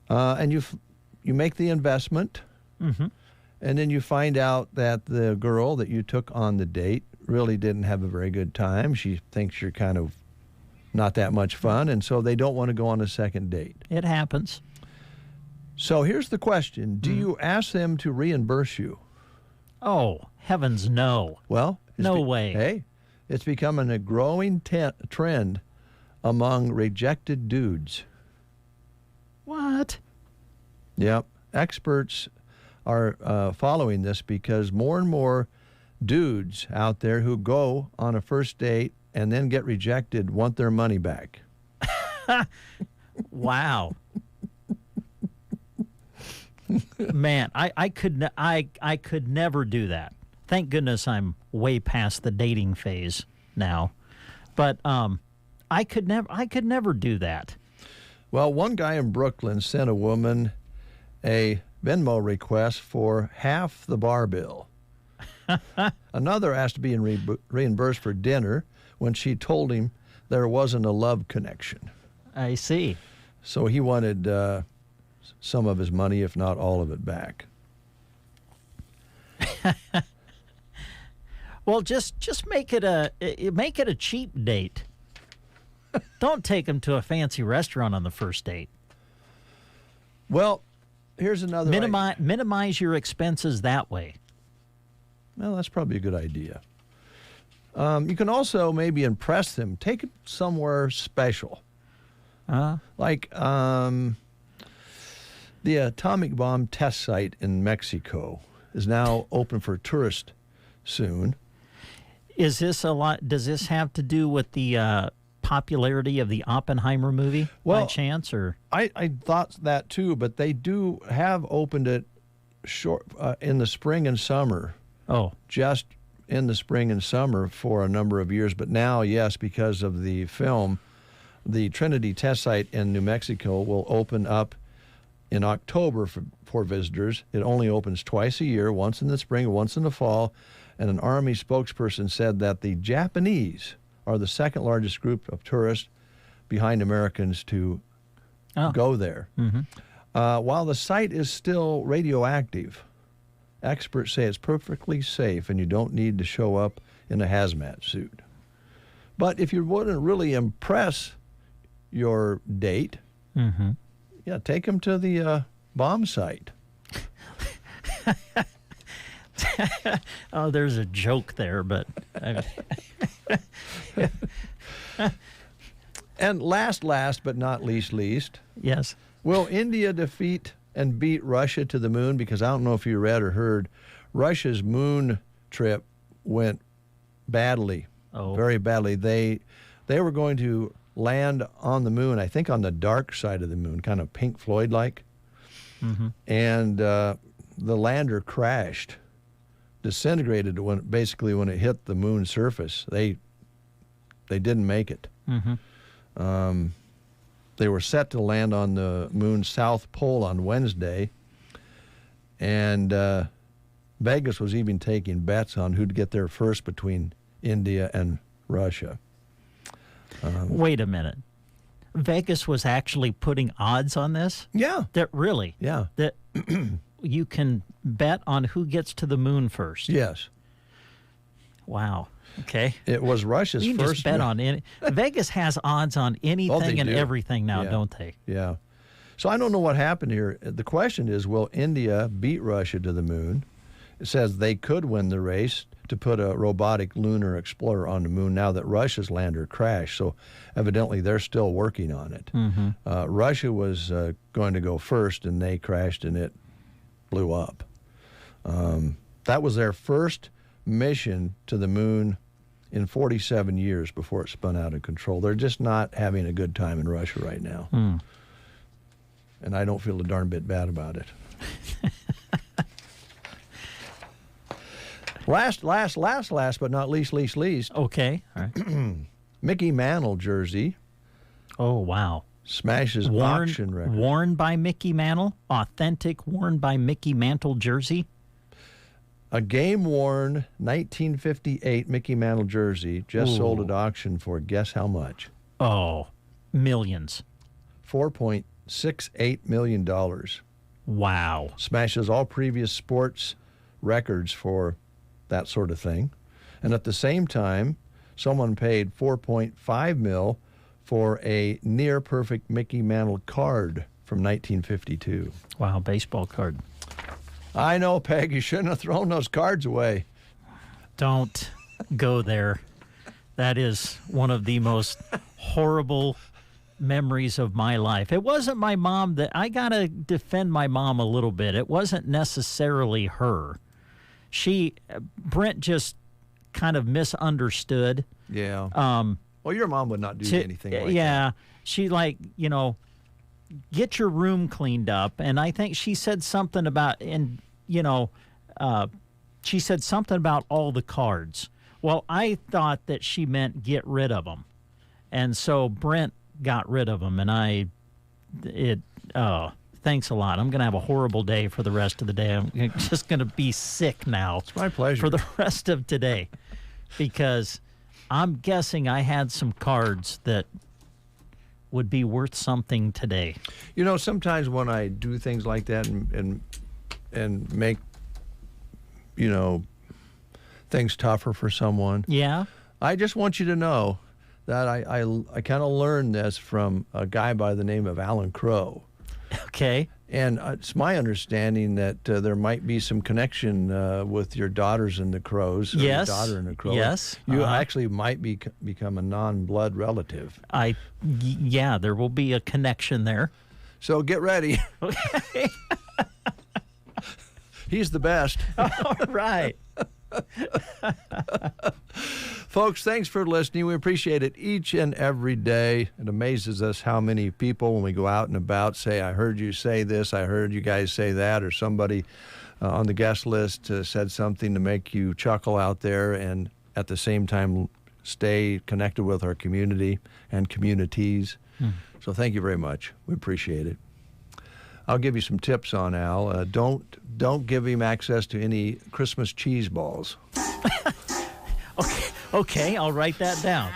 And you make the investment, and then you find out that the girl that you took on the date really didn't have a very good time. She thinks you're kind of not that much fun, and so they don't want to go on a second date. It happens. So here's the question. Do you ask them to reimburse you? Oh, heavens no. Well, no way. Hey, it's becoming a growing trend among rejected dudes. What? Yep. Experts are following this because more and more dudes out there who go on a first date and then get rejected want their money back. Wow. Man, I could never do that. Thank goodness I'm way past the dating phase now. But I could never do that. Well, one guy in Brooklyn sent a woman a Venmo request for half the bar bill. Another asked to be reimbursed for dinner when she told him there wasn't a love connection. I see. So he wanted some of his money, if not all of it, back. Well, just make it a cheap date. Don't take them to a fancy restaurant on the first date. Well, here's another minimize your expenses that way. Well, that's probably a good idea. You can also maybe impress them. Take it somewhere special. Like the atomic bomb test site in Mexico is now open for tourists soon. Is this a lot? Does this have to do with the popularity of the Oppenheimer movie by chance? Or I thought that too, but they do have opened it in the spring and summer. Oh. Just in the spring and summer for a number of years. But now, yes, because of the film, the Trinity test site in New Mexico will open up in October for visitors. It only opens twice a year, once in the spring, once in the fall. And an Army spokesperson said that the Japanese are the second largest group of tourists behind Americans to go there. While the site is still radioactive, experts say it's perfectly safe and you don't need to show up in a hazmat suit. But if you want to really impress your date, take them to the bomb site. Oh, there's a joke there, but... And last but not least. Yes. Will India defeat and beat Russia to the moon? Because I don't know if you read or heard, Russia's moon trip went badly, very badly. They were going to land on the moon, I think on the dark side of the moon, kind of Pink Floyd-like. And the lander crashed, disintegrated when it hit the moon surface. They didn't make it. They were set to land on the moon's south pole on Wednesday, and Vegas was even taking bets on who'd get there first between India and Russia. Wait a minute. Vegas was actually putting odds on this? Yeah. That really? Yeah. That you can bet on who gets to the moon first? Yes. Wow. Okay. It was Russia's first. You can just bet on any. Vegas has odds on anything and everything now, yeah. Don't they? Yeah. So I don't know what happened here. The question is, will India beat Russia to the moon? It says they could win the race to put a robotic lunar explorer on the moon now that Russia's lander crashed. So evidently they're still working on it. Russia was going to go first, and they crashed, and it blew up. That was their first mission to the moon in 47 years before it spun out of control. They're just not having a good time in Russia right now. And I don't feel a darn bit bad about it. Last, but not least. Okay. All right. Mickey Mantle jersey. Oh, wow. Smashes auction record. Worn by Mickey Mantle? Authentic worn by Mickey Mantle jersey? A game-worn 1958 Mickey Mantle jersey just sold at auction for, guess how much? Oh, millions. $4.68 million. Wow. Smashes all previous sports records for that sort of thing. And at the same time, someone paid $4.5 million for a near-perfect Mickey Mantle card from 1952. Wow, baseball card. I know, Peg, you shouldn't have thrown those cards away. Don't go there. That is one of the most horrible memories of my life. It wasn't my mom that I got to defend my mom a little bit. It wasn't necessarily her. Brent just kind of misunderstood. Yeah. Well, your mom would not do anything like that. Yeah. She get your room cleaned up. And I think she said something about, she said something about all the cards. Well, I thought that she meant get rid of them. And so Brent got rid of them. And thanks a lot. I'm going to have a horrible day for the rest of the day. I'm just going to be sick now. It's my pleasure. For the rest of today. Because I'm guessing I had some cards that would be worth something today. You know, sometimes when I do things like that and make, things tougher for someone. Yeah. I just want you to know that I kind of learned this from a guy by the name of Alan Crow. Okay. And it's my understanding that there might be some connection with your daughters and the Crows. Yes. Your daughter and the Crows. Yes. You actually might become a non-blood relative. Yeah, there will be a connection there. So get ready. Okay. He's the best. All right. Folks, thanks for listening. We appreciate it each and every day. It amazes us how many people, when we go out and about, say, I heard you say this, I heard you guys say that, or somebody on the guest list said something to make you chuckle out there, and at the same time stay connected with our community and communities. So thank you very much. We appreciate it. I'll give you some tips on Al. Don't give him access to any Christmas cheese balls. Okay, I'll write that down.